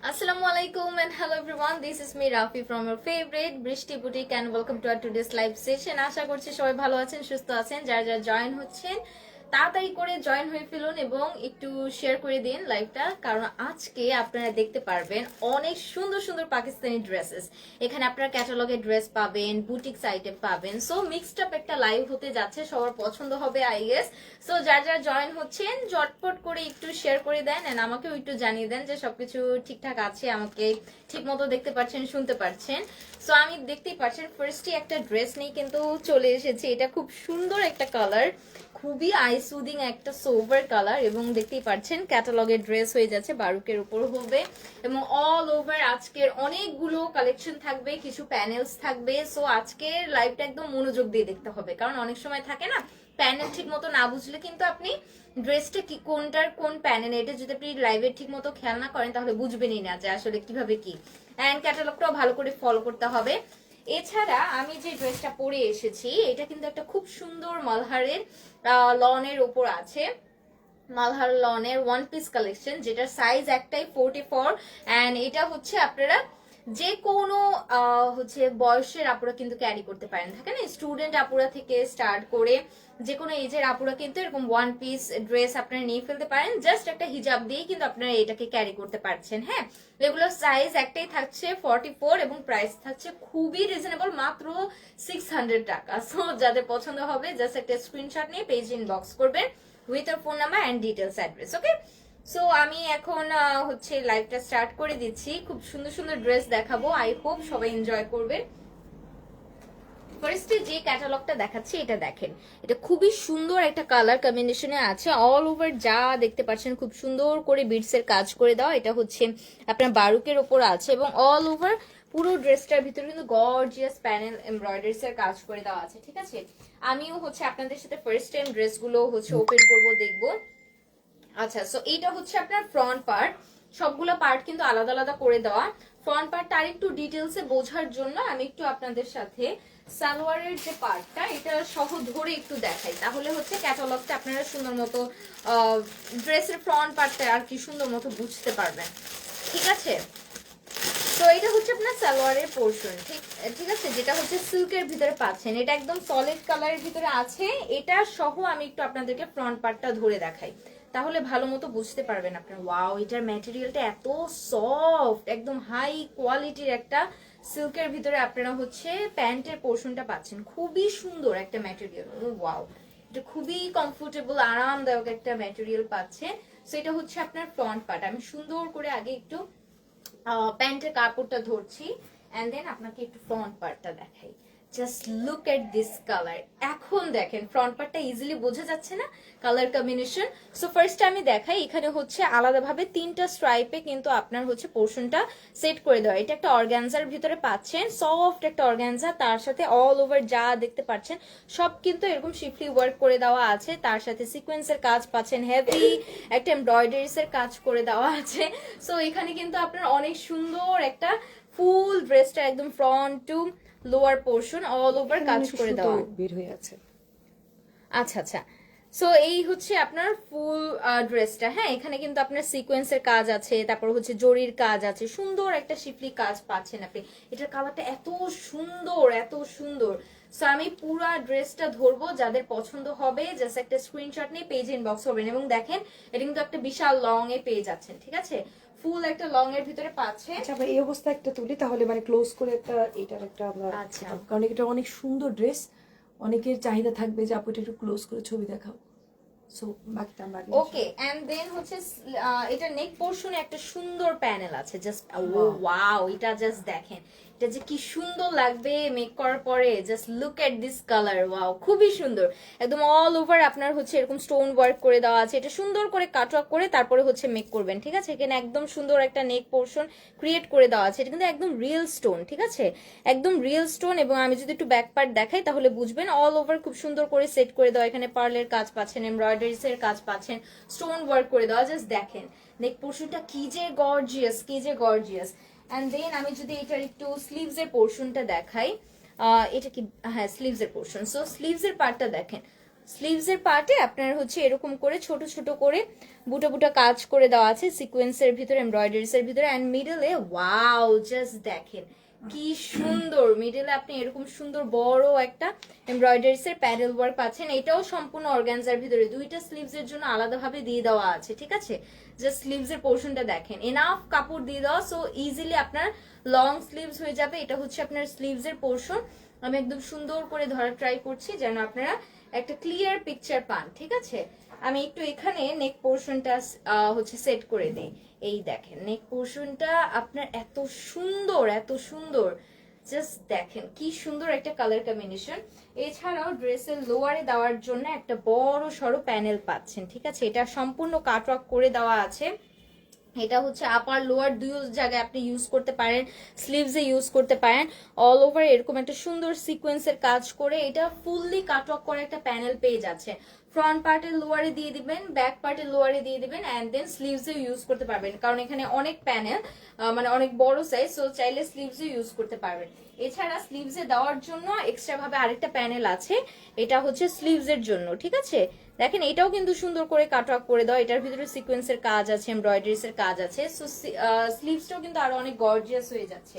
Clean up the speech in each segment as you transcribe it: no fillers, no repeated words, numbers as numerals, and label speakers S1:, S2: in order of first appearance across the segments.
S1: Assalamu alaikum and hello everyone. This is me Rafi from your favorite Brishti Boutique and welcome to our today's live session. আশা করছি সবাই ভালো আছেন, সুস্থ আছেন। যারা যারা জয়েন হচ্ছেন তাড়াতাড়ি করে জয়েন হয়ে ফেলুন এবং একটু শেয়ার করে দিন লাইভটা, কারণ আজকে আপনারা দেখতে পারবেন অনেক সুন্দর সুন্দর পাকিস্তানি ড্রেসেস। এখানে আপনারা ক্যাটালগের ড্রেস পাবেন, বুটিক্স আইটেম পাবেন। সো মিক্সড আপ একটা লাইভ হতে যাচ্ছে, সবার পছন্দ হবে আই গেস। সো যারা যারা জয়েন হচ্ছেন ঝটপট করে একটু শেয়ার করে দেন এন্ড আমাকেও একটু জানিয়ে দেন যে সবকিছু ঠিকঠাক আছে, আমাকে ঠিক মতো দেখতে পাচ্ছেন, শুনতে পাচ্ছেন। সো আমি দেখতেই পাচ্ছেন ফার্স্টই একটা ড্রেস নেই কিন্তু চলে এসেছি। এটা খুব সুন্দর একটা কালার, খুবই আই সুদিং একটা সোভার কালার এবং দেখতেই পাচ্ছেন ক্যাটালগের ড্রেস হয়ে যাচ্ছে, বারুকের উপর হবে এবং অল ওভার আজকের অনেকগুলো কালেকশন থাকবে, কিছু প্যানেলস থাকবে। সো আজকের লাইভটা একদম মনোযোগ দিয়ে দেখতে হবে, কারণ অনেক সময় থাকে না প্যানেল ঠিক মতো না বুঝলে কিন্তু আপনি ড্রেসটা কি কোনটার কোন প্যানেল, এটা যদি আপনি লাইভে ঠিক মতো খেয়াল না করেন তাহলে বুঝবেনই না যে আসলে কিভাবে কি। এন্ড ক্যাটালগটাও ভালো করে ফলো করতে হবে। এছাড়া আমি যে ড্রেসটা পরে এসেছি এটা কিন্তু একটা খুব সুন্দর মালহারের লনের উপর আছে, মালহার লনের ওয়ান পিস কালেকশন, যেটার সাইজ একটাই 44 এন্ড এটা হচ্ছে আপনারা যে কোনো হচ্ছে বয়সের আপুরা কিন্তু ক্যারি করতে পারেন। থাকে না স্টুডেন্ট আপুরা থেকে স্টার্ট করে যে কোনো এজের আপুরা কিন্তু এরকম ওয়ান পিস ড্রেস আপনারা নিয়ে ফেলতে পারেন, জাস্ট একটা হিজাব দিয়ে কিন্তু আপনারা এটাকে ক্যারি করতে পারছেন। হ্যাঁ, এগুলোর সাইজ একটাই থাকছে 44 এবং প্রাইস থাকছে খুবই রিজনেবল, মাত্র 600 টাকা। সো যাদের পছন্দ হবে জাস্ট একটা স্ক্রিনশট নিয়ে পেজ ইনবক্স করবেন with your phone number and details address. Okay, so আমি এখন হচ্ছে লাইভটা স্টার্ট করে দিচ্ছি। খুব সুন্দর সুন্দর ড্রেস দেখাবো, আই হোপ সবাই এনজয় করবেন। ফার্স্টে যে ক্যাটালগটা দেখাচ্ছি এটা দেখেন, এটা খুবই সুন্দর একটা কালার কম্বিনেশনে আছে। অল ওভার যা দেখতে পাচ্ছেন খুব সুন্দর করে বিটস এর কাজ করে দেওয়া, এটা হচ্ছে আপনার বারুকের ওপর আছে এবং অল ওভার পুরো ড্রেসটার ভিতরে কিন্তু গর্জিয়াস প্যানেল এমব্রয়ডারিজ এর কাজ করে দেওয়া আছে। ঠিক আছে, আমিও হচ্ছে আপনাদের সাথে ফার্স্ট টাইম ড্রেসগুলো হচ্ছে ওপেন করব, দেখবো। আচ্ছা, সো এইটা হচ্ছে আপনার ফ্রন্ট পার্ট, সবগুলো পার্ট কিন্তু আলাদা আলাদা করে দেওয়া। ফ্রন্ট পার্টটা আর একটু ডিটেলসে বোঝার জন্য আমি একটু আপনাদের সাথে সালোয়ারের যে পার্টটা এটা সহ ধরে একটু দেখাই, তাহলে হচ্ছে ক্যাটালগটা আপনারা সুন্দর মতো ড্রেসের ফ্রন্ট পার্টটা আর কি সুন্দর মতো বুঝতে পারবেন। ঠিক আছে, তো এটা হচ্ছে আপনার সালোয়ারের পোর্শন। ঠিক আছে, যেটা হচ্ছে সিল্কের ভিতরে পাচ্ছেন, এটা একদম সলিড কালারের ভিতরে আছে। এটা সহ আমি একটু আপনাদেরকে ফ্রন্ট পার্টটা ধরে দেখাই, তাহলে ভালো মতো বুঝতে পারবেন আপনার। ওয়াও, এটার ম্যাটেরিয়ালটা এত সফট, একদম হাই কোয়ালিটির একটা সিল্কের ভিতরে আপনারা হচ্ছে প্যান্টের পোর্শনটা পাচ্ছেন। খুবই সুন্দর একটা ম্যাটেরিয়াল, ওয়াও, এটা খুবই কমফোর্টেবল আরামদায়ক একটা ম্যাটেরিয়াল পাচ্ছে। সো এটা হচ্ছে আপনার ফ্রন্ট পার্ট। আমি সুন্দর করে আগে একটু প্যান্টের কাপড়টা ধরছি এন্ড দেন আপনাকে একটু ফ্রন্ট পার্টটা দেখাই। Just look at this colour. এখন দেখেন ফ্রন্ট পার্টটা ইজিলি বোঝা যাচ্ছে না কালার কম্বিনেশন। সো ফার্স্ট আমি দেখাই, এখানে হচ্ছে আলাদাভাবে 3টা স্ট্রাইপে কিন্তু আপনার হচ্ছে পোর্শনটা সেট করে দেওয়া। এটা একটা অর্গানজার ভিতরে পাচ্ছেন, সফট একটা অর্গানজা, তার সাথে অল ওভার যা দেখতে পাচ্ছেন সব কিন্তু এরকম শিফলি ওয়ার্ক করে দেওয়া আছে, তার সাথে সিকোয়েন্সের কাজ পাচ্ছেন, হেভি একটা এমব্রয়ডারিজ এর কাজ করে দেওয়া আছে। সো এখানে কিন্তু আপনার অনেক সুন্দর একটা ফুল ড্রেসটা একদম front to lower portion all over কাজ করে দেওয়া
S2: বের হয়ে আছে।
S1: আচ্ছা আচ্ছা, সো এই হচ্ছে আপনার ফুল ড্রেসটা। হ্যাঁ, এখানে কিন্তু আপনার সিকোয়েন্সের কাজ আছে, তারপর হচ্ছে জরির কাজ আছে, সুন্দর একটা শিফলি কাজ পাচ্ছেন আপনি। এটার কালারটা এত সুন্দর, এত সুন্দর। সো আমি পুরো ড্রেসটা ধরবো, যাদের পছন্দ হবে জাস্ট একটা স্ক্রিনশট নিয়ে পেজ ইনবক্স করবেন। এবং দেখেন এটা কিন্তু একটা বিশাল লং এ পেয়ে যাচ্ছেন। ঠিক আছে, ফুল একটা লং এর ভিতরে পাচ্ছেন।
S2: আচ্ছা, আমরা এই অবস্থা একটা তুলি, তাহলে মানে ক্লোজ করে একটা এটার একটা আমরা,
S1: আচ্ছা,
S2: কারণ এটা অনেক সুন্দর ড্রেস, অনেকের চাহিদা থাকবে যে আপু এটা একটু ক্লোজ করে ছবি দেখাও। সো বাকিটা আমরা
S1: ওকে, এন্ড দেন হচ্ছে এটা নেক পোর্শনে একটা সুন্দর প্যানেল আছে। জাস্ট ওয়াও, এটা জাস্ট দেখেন এটা যে কি সুন্দর লাগবে মেক করার পরে। Just look at this colour, wow, খুবই সুন্দর। একদম অল ওভার আপনার হচ্ছে এরকম স্টোন ওয়ার্ক করে দেওয়া আছে, এটা সুন্দর করে কাট ওয়ার্ক করে তারপরে হচ্ছে মেক করবেন। ঠিক আছে, এখানে একদম সুন্দর একটা নেক পোর্শন ক্রিয়েট করে দেওয়া আছে, এটা কিন্তু একদম রিয়েল স্টোন। ঠিক আছে, একদম রিয়েল স্টোন। এবং আমি যদি একটু ব্যাক পার্ট দেখাই তাহলে বুঝবেন অল ওভার খুব সুন্দর করে সেট করে দেওয়া। এখানে পার্লের কাজ পাচ্ছেন, এমব্রয়ডারিজ এর কাজ পাচ্ছেন, স্টোন ওয়ার্ক করে দেওয়া। জাস্ট দেখেন নেক পোর্শনটা কি যে গর্জিয়াস, কি যে গর্জিয়াস। এন্ড দেন আমি যদি এটার একটু স্লিভস এর পোর্শনটা দেখাই, এটা কি, হ্যাঁ স্লিভস এর পোর্শন। সো স্লিভস এর পার্টটা দেখেন স্লিভসের পার্টে আপনার হচ্ছে এরকম করে ছোট ছোট করে বুটা বুটা কাজ করে দেওয়া আছে সিকোয়েন্সের ভিতরে, এমব্রয়ডারিজ এর ভিতরে, এন্ড মিডলে ওয়াও জাস্ট দেখেন কি সুন্দর, মিডলে আপনি এরকম সুন্দর বড় একটা এমব্রয়ডারিজ এর প্যাডেল ওয়ার্ক পাচ্ছেন। এটাও সম্পূর্ণ অর্গানজার ভিতরে, দুইটা স্লিভস এর জন্য আলাদাভাবে দিয়ে দেওয়া আছে, ঠিক আছে। জাস্ট স্লিভস এর পোর্শনটা দেখেন, এনাফ কাপড় দিয়ে দেওয়া, সো ইজিলি আপনার লং স্লিভস হয়ে যাবে। এটা হচ্ছে আপনার স্লিভস এর পোর্শন। আমি একদম সুন্দর করে ধরার ট্রাই করছি যেন আপনারা একটা ক্লিয়ার পিকচার পান, ঠিক আছে। আমি একটু এখানে নেক পোর্শনটা হচ্ছে সেট করে দেই। এই দেখেন নেক পোর্শনটা আপনার এত সুন্দর, এত সুন্দর, জাস্ট দেখেন কি সুন্দর একটা কালার কম্বিনেশন। এছাড়াও ড্রেসের লোয়ারে দেওয়ার জন্য একটা বড় সড়ো প্যানেল পাচ্ছেন, ঠিক আছে। এটা সম্পূর্ণ কাটওয়ার্ক করে দেওয়া আছে। এটা হচ্ছে আপার লোয়ার দুই জায়গায় আপনি ইউজ করতে পারেন, স্লিভসে ইউজ করতে পারেন। অল ওভার এরকম একটা সুন্দর সিকোয়েন্সের কাজ করে এটা ফুললি কাটওয়ার্ক করে একটা প্যানেল পেয়ে যাচ্ছে। ফ্রন্ট পার্টের লোয়ারে দিয়ে দিবেন, ব্যাক পার্টের লোয়ারে দিয়ে দিবেন, এন্ড দেন স্লিভসে ইউজ করতে পারবেন, কারণ এখানে অনেক প্যানেল, মানে অনেক বড় সাইজ, সো চাইলে স্লিভসে ইউজ করতে পারবেন। এছাড়া স্লিভসে দেওয়ার জন্য এক্সট্রা ভাবে আরেকটা প্যানেল আছে, এটা হচ্ছে স্লিভসের জন্য, ঠিক আছে। দেখেন এটাও কিন্তু সুন্দর করে কাটওয়ার্ক করে দাও, এটার ভিতরে সিকোয়েন্সের কাজ আছে, এমব্রয়ডারিজ এর কাজ আছে, সো স্লিভসটাও কিন্তু আরো অনেক গর্জিয়াস হয়ে যাচ্ছে।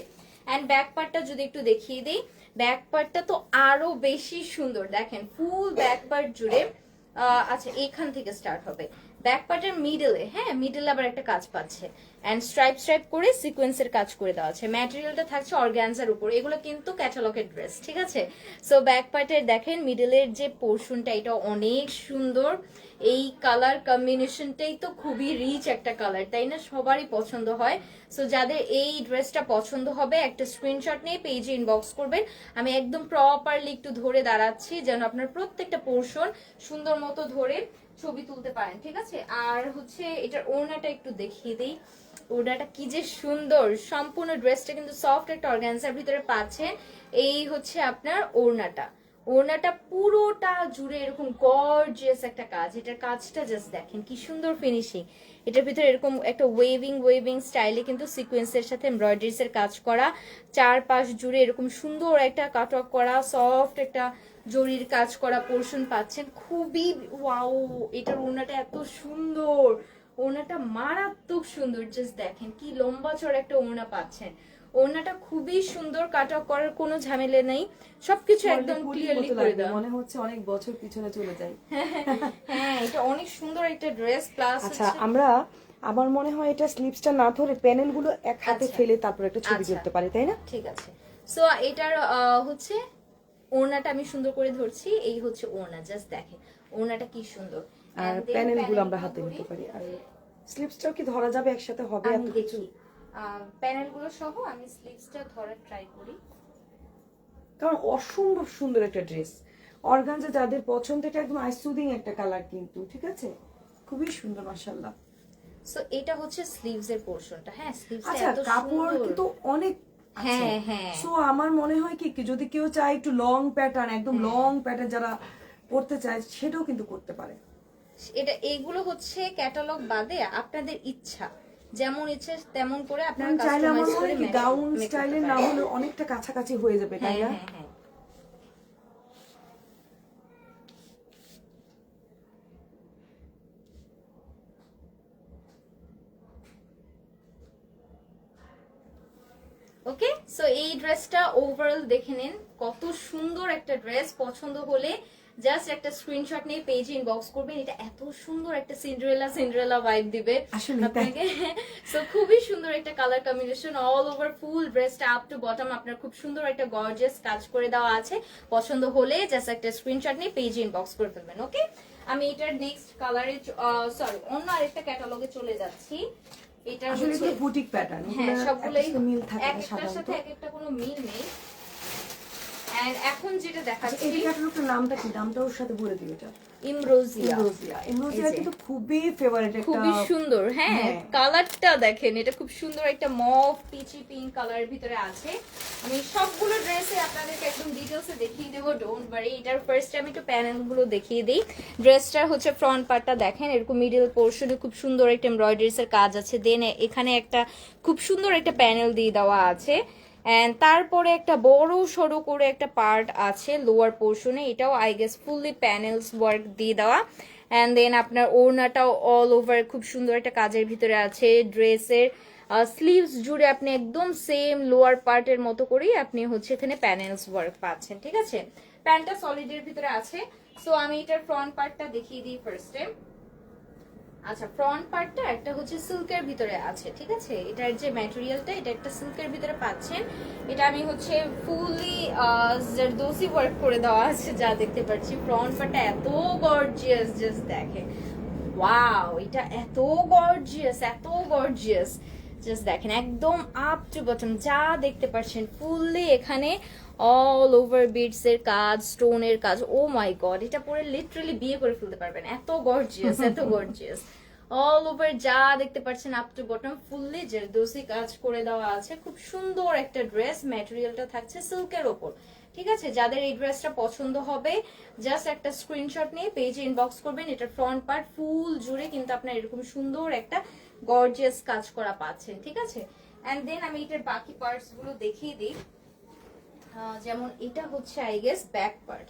S1: এন্ড ব্যাক পার্টটা যদি একটু দেখিয়ে দিই, ব্যাক পার্টটা তো আরো বেশি সুন্দর, দেখেন ফুল ব্যাক পার্ট জুড়ে আচ্ছা এখান থেকে স্টার্ট হবে। ব্যাক পার্টের মিডলে, হ্যাঁ মিডলে আবার একটা কাজ পাচ্ছে, এন্ড স্ট্রাইপ স্ট্রাইপ করে সিকোয়েন্সের কাজ করে দেওয়া আছে। ম্যাটেরিয়ালটা থাকছে অর্গানজার উপর, এগুলো কিন্তু ক্যাটালগের ড্রেস, ঠিক আছে। সো ব্যাক পার্টের দেখেন মিডলের যে পোর্শনটা, এটা অনেক সুন্দর। এই কালার কম্বিনেশনটাই তো খুবই রিচ একটা কালার, তাই না, সবারই পছন্দ হয়। সো যাদের এই ড্রেসটা পছন্দ হবে একটা স্ক্রিনশট নিয়ে পেজে ইনবক্স করবেন। আমি একদম প্রপারলি একটু ধরে দাঁড়াচ্ছি যেন আপনার প্রত্যেকটা পোর্শন সুন্দর মতো ধরে ছবি তুলতে পারেন, ঠিক আছে। আর হচ্ছে এটার ওড়নাটা একটু দেখিয়ে দিই, ওড়নাটা কি যে সুন্দর, সম্পূর্ণ ড্রেসটা কিন্তু সফট একটা অর্গানজার ভিতরে পাচ্ছেন। এই হচ্ছে আপনার ওড়নাটা, ওড়নাটা পুরোটা জুড়ে এরকম গর্জিয়াস একটা কাজ, এটার কাজটা জাস্ট দেখেন কি সুন্দর ফিনিশিং। এটার ভিতরে এরকম একটা ওয়েভিং স্টাইলে কিন্তু সিকোয়েন্সের সাথে এমব্রয়ডারিজ এর কাজ করা, চারপাশ জুড়ে এরকম সুন্দর একটা কাটওয়ার্ক করা সফট একটা জরির কাজ করা পোর্শন পাচ্ছেন, খুবই ওয়াও। এটার ওড়নাটা এত সুন্দর, ওড়নাটা মারাত্মক সুন্দর, জাস্ট দেখেন কি লম্বা চড়া একটা ওড়না পাচ্ছেন। ওড়নাটা খুবই সুন্দর, কাটওয়ার্ক করার কোনো ঝামেলা নেই, সবকিছু একদম ক্লিয়ারলি করে দেওয়া,
S2: মনে হচ্ছে অনেক বছর পিছনে চলে যায়।
S1: হ্যাঁ এটা অনেক সুন্দর একটা ড্রেস। প্লাস
S2: আচ্ছা আমরা, আমার মনে হয় এটা স্লিভসটা না ধরে প্যানেল গুলো এক হাতে ফেলে তারপর একটা ছবি তুলতে পারে, তাই না?
S1: ঠিক আছে। সো এটার হচ্ছে ওড়নাটা আমি সুন্দর করে ধরছি, এই হচ্ছে ওড়না, জাস্ট দেখেন ওড়নাটা কি সুন্দর।
S2: আর প্যানেল গুলো আমরা হাতে নিতে পারি। আর স্লিভসটাও কি ধরা যাবে একসাথে হবে?
S1: আমি দেখি প্যানেল গুলো সহ আমি স্লিভসটা ধরার ট্রাই করি,
S2: কারণ অসম্ভব সুন্দর একটা ড্রেস, অর্গানজা যাদের পছন্দ, এটা একদম আইসুদিং একটা কালার কিন্তু, ঠিক আছে, খুবই সুন্দর মাশাআল্লাহ।
S1: সো এটা হচ্ছে স্লিভস এর পোরশনটা, হ্যাঁ স্লিভসটা
S2: আচ্ছা
S1: এত
S2: কাপড়
S1: সুন্দর
S2: কিন্তু অনেক,
S1: হ্যাঁ হ্যাঁ।
S2: সো আমার মনে হয় কি যদি কেউ চায় একটু লং প্যাটার্ন, একদম লং প্যাটার্ন যারা পড়তে চায় সেটাও কিন্তু করতে পারে।
S1: এটা এগুলো হচ্ছে ক্যাটালগ বাদে আপনাদের ইচ্ছা, যেমন ইচ্ছে তেমন করে আপনারা
S2: চাইলে আমার
S1: কাস্টমাইজ
S2: মনে
S1: করে
S2: হয় কি গাউন স্টাইলের না হলে অনেকটা কাছাকাছি হয়ে যাবে, তাই না?
S1: হ্যাঁ হ্যাঁ। ওকে, সো এই ড্রেসটা ওভারঅল দেখে নিন, কত সুন্দর একটা ড্রেস। পছন্দ হলে জাস্ট একটা স্ক্রিনশট নিয়ে পেজে ইনবক্স করবেন, এটা এত সুন্দর একটা সিন্ডারেলা ভাইব দিবে আপনাকে। সো খুবই সুন্দর একটা কালার কম্বিনেশন, অল ওভার ফুল ড্রেসটা আপ টু বটম আপনার খুব সুন্দর একটা গর্জিয়াস কাজ করে দেওয়া আছে। পছন্দ হলে জাস্ট একটা স্ক্রিনশট নিয়ে পেজে ইনবক্স করে ফেলবেন। ওকে, আমি এটার নেক্সট কালারে সরি অন্য আরেকটা ক্যাটালগে চলে যাচ্ছি। এটা হচ্ছে
S2: বুটিক প্যাটার্ন,
S1: হ্যাঁ সবগুলাই
S2: মিল থাকে
S1: এক একটার সাথে এক একটা কোনো মিল নেই। এন্ড এখন যেটা দেখাচ্ছি
S2: এই ক্যাটালগটার নামটা কি, নামটা ওর সাথে বলে দিও। এটা
S1: ইমরোজিয়া,
S2: ইমরোজিয়া কিন্তু খুবই ফেভারিট একটা,
S1: খুবই সুন্দর। হ্যাঁ কালারটা দেখেন, এটা খুব সুন্দর একটা মভ পিচি পিঙ্ক কালারের ভিতরে আছে। আমি সবগুলো ড্রেসে আপনাদেরকে একদম ডিটেইলসে দেখিয়ে দেবো, ডোন্ট ওয়ারি। এটার ফার্স্ট আমি একটু প্যানেল গুলো দেখিয়ে দিই। ড্রেসটার হচ্ছে ফ্রন্ট পার্টটা দেখেন, এরকম মিডল পোর্শনে খুব সুন্দর একটা এমব্রয়ডারিজ এর কাজ আছে। দেন এখানে একটা খুব সুন্দর একটা প্যানেল দিয়ে দেওয়া আছে। অ্যান্ড তারপরে একটা বড় সড়ো করে একটা পার্ট আছে লোয়ার পোর্শনে, এটাও I guess fully panels work দিয়ে দেওয়া। অ্যান্ড দেন আপনার ওড়নাটাও অল ওভার খুব সুন্দর একটা কাজের ভিতরে আছে। ড্রেসের স্লিভস জুড়ে আপনি একদম সেম লোয়ার পার্টের মতো করেই আপনি হচ্ছে এখানে প্যানেলস ওয়ার্ক পাচ্ছেন, ঠিক আছে। প্যান্টটা সলিডের ভিতরে আছে। সো আমি এটার ফ্রন্ট পার্টটা দেখিয়ে দিই ফার্স্টে। আচ্ছা, ফ্রন্ট পার্টটা একটা হচ্ছে সিল্কের ভিতরে আছে, ঠিক আছে। এটার যে ম্যাটেরিয়ালটা এটা একটা সিল্কের ভিতরে পাচ্ছেন। এটা আমি হচ্ছে ফুললি জারদোসি ওয়ার্ক করে দেওয়া আছে যা দেখতে পাচ্ছি। ফ্রন্ট পার্টটা এত গর্জিয়াস, জাস্ট দেখেন, ওয়াও, এটা এত গর্জিয়াস, এত গর্জিয়াস, জাস্ট দেখেন একদম আপ টু বটম যা দেখতে পাচ্ছেন ফুললি এখানে অল ওভার বিটস এর কাজ, স্টোনের কাজ। ও মাই গড, এটা পরে লিটারালি বিয়ে করে ফেলতে পারবেন, এত গর্জিয়াস, এত গর্জিয়াস। অল ওভার যা দেখতে পাচ্ছেন up to bottom fully zardozi কাজ করে দেওয়া আছে। খুব সুন্দর একটা ড্রেস, ম্যাটেরিয়ালটা থাকছে সিল্কের ওপর, ঠিক আছে। যাদের এই ড্রেসটা পছন্দ হবে জাস্ট একটা স্ক্রিনশট নিয়ে পেজে ইনবক্স করবেন। এটার ফ্রন্ট পার্ট ফুল জুড়ে কিন্তু আপনার এরকম সুন্দর একটা গর্জিয়াস কাজ করা পাচ্ছেন, ঠিক আছে। এন্ড দেন আমি এটার বাকি পার্টস গুলো দেখিয়ে দিই। যেমন এটা হচ্ছে আই গেস ব্যাক পার্ট।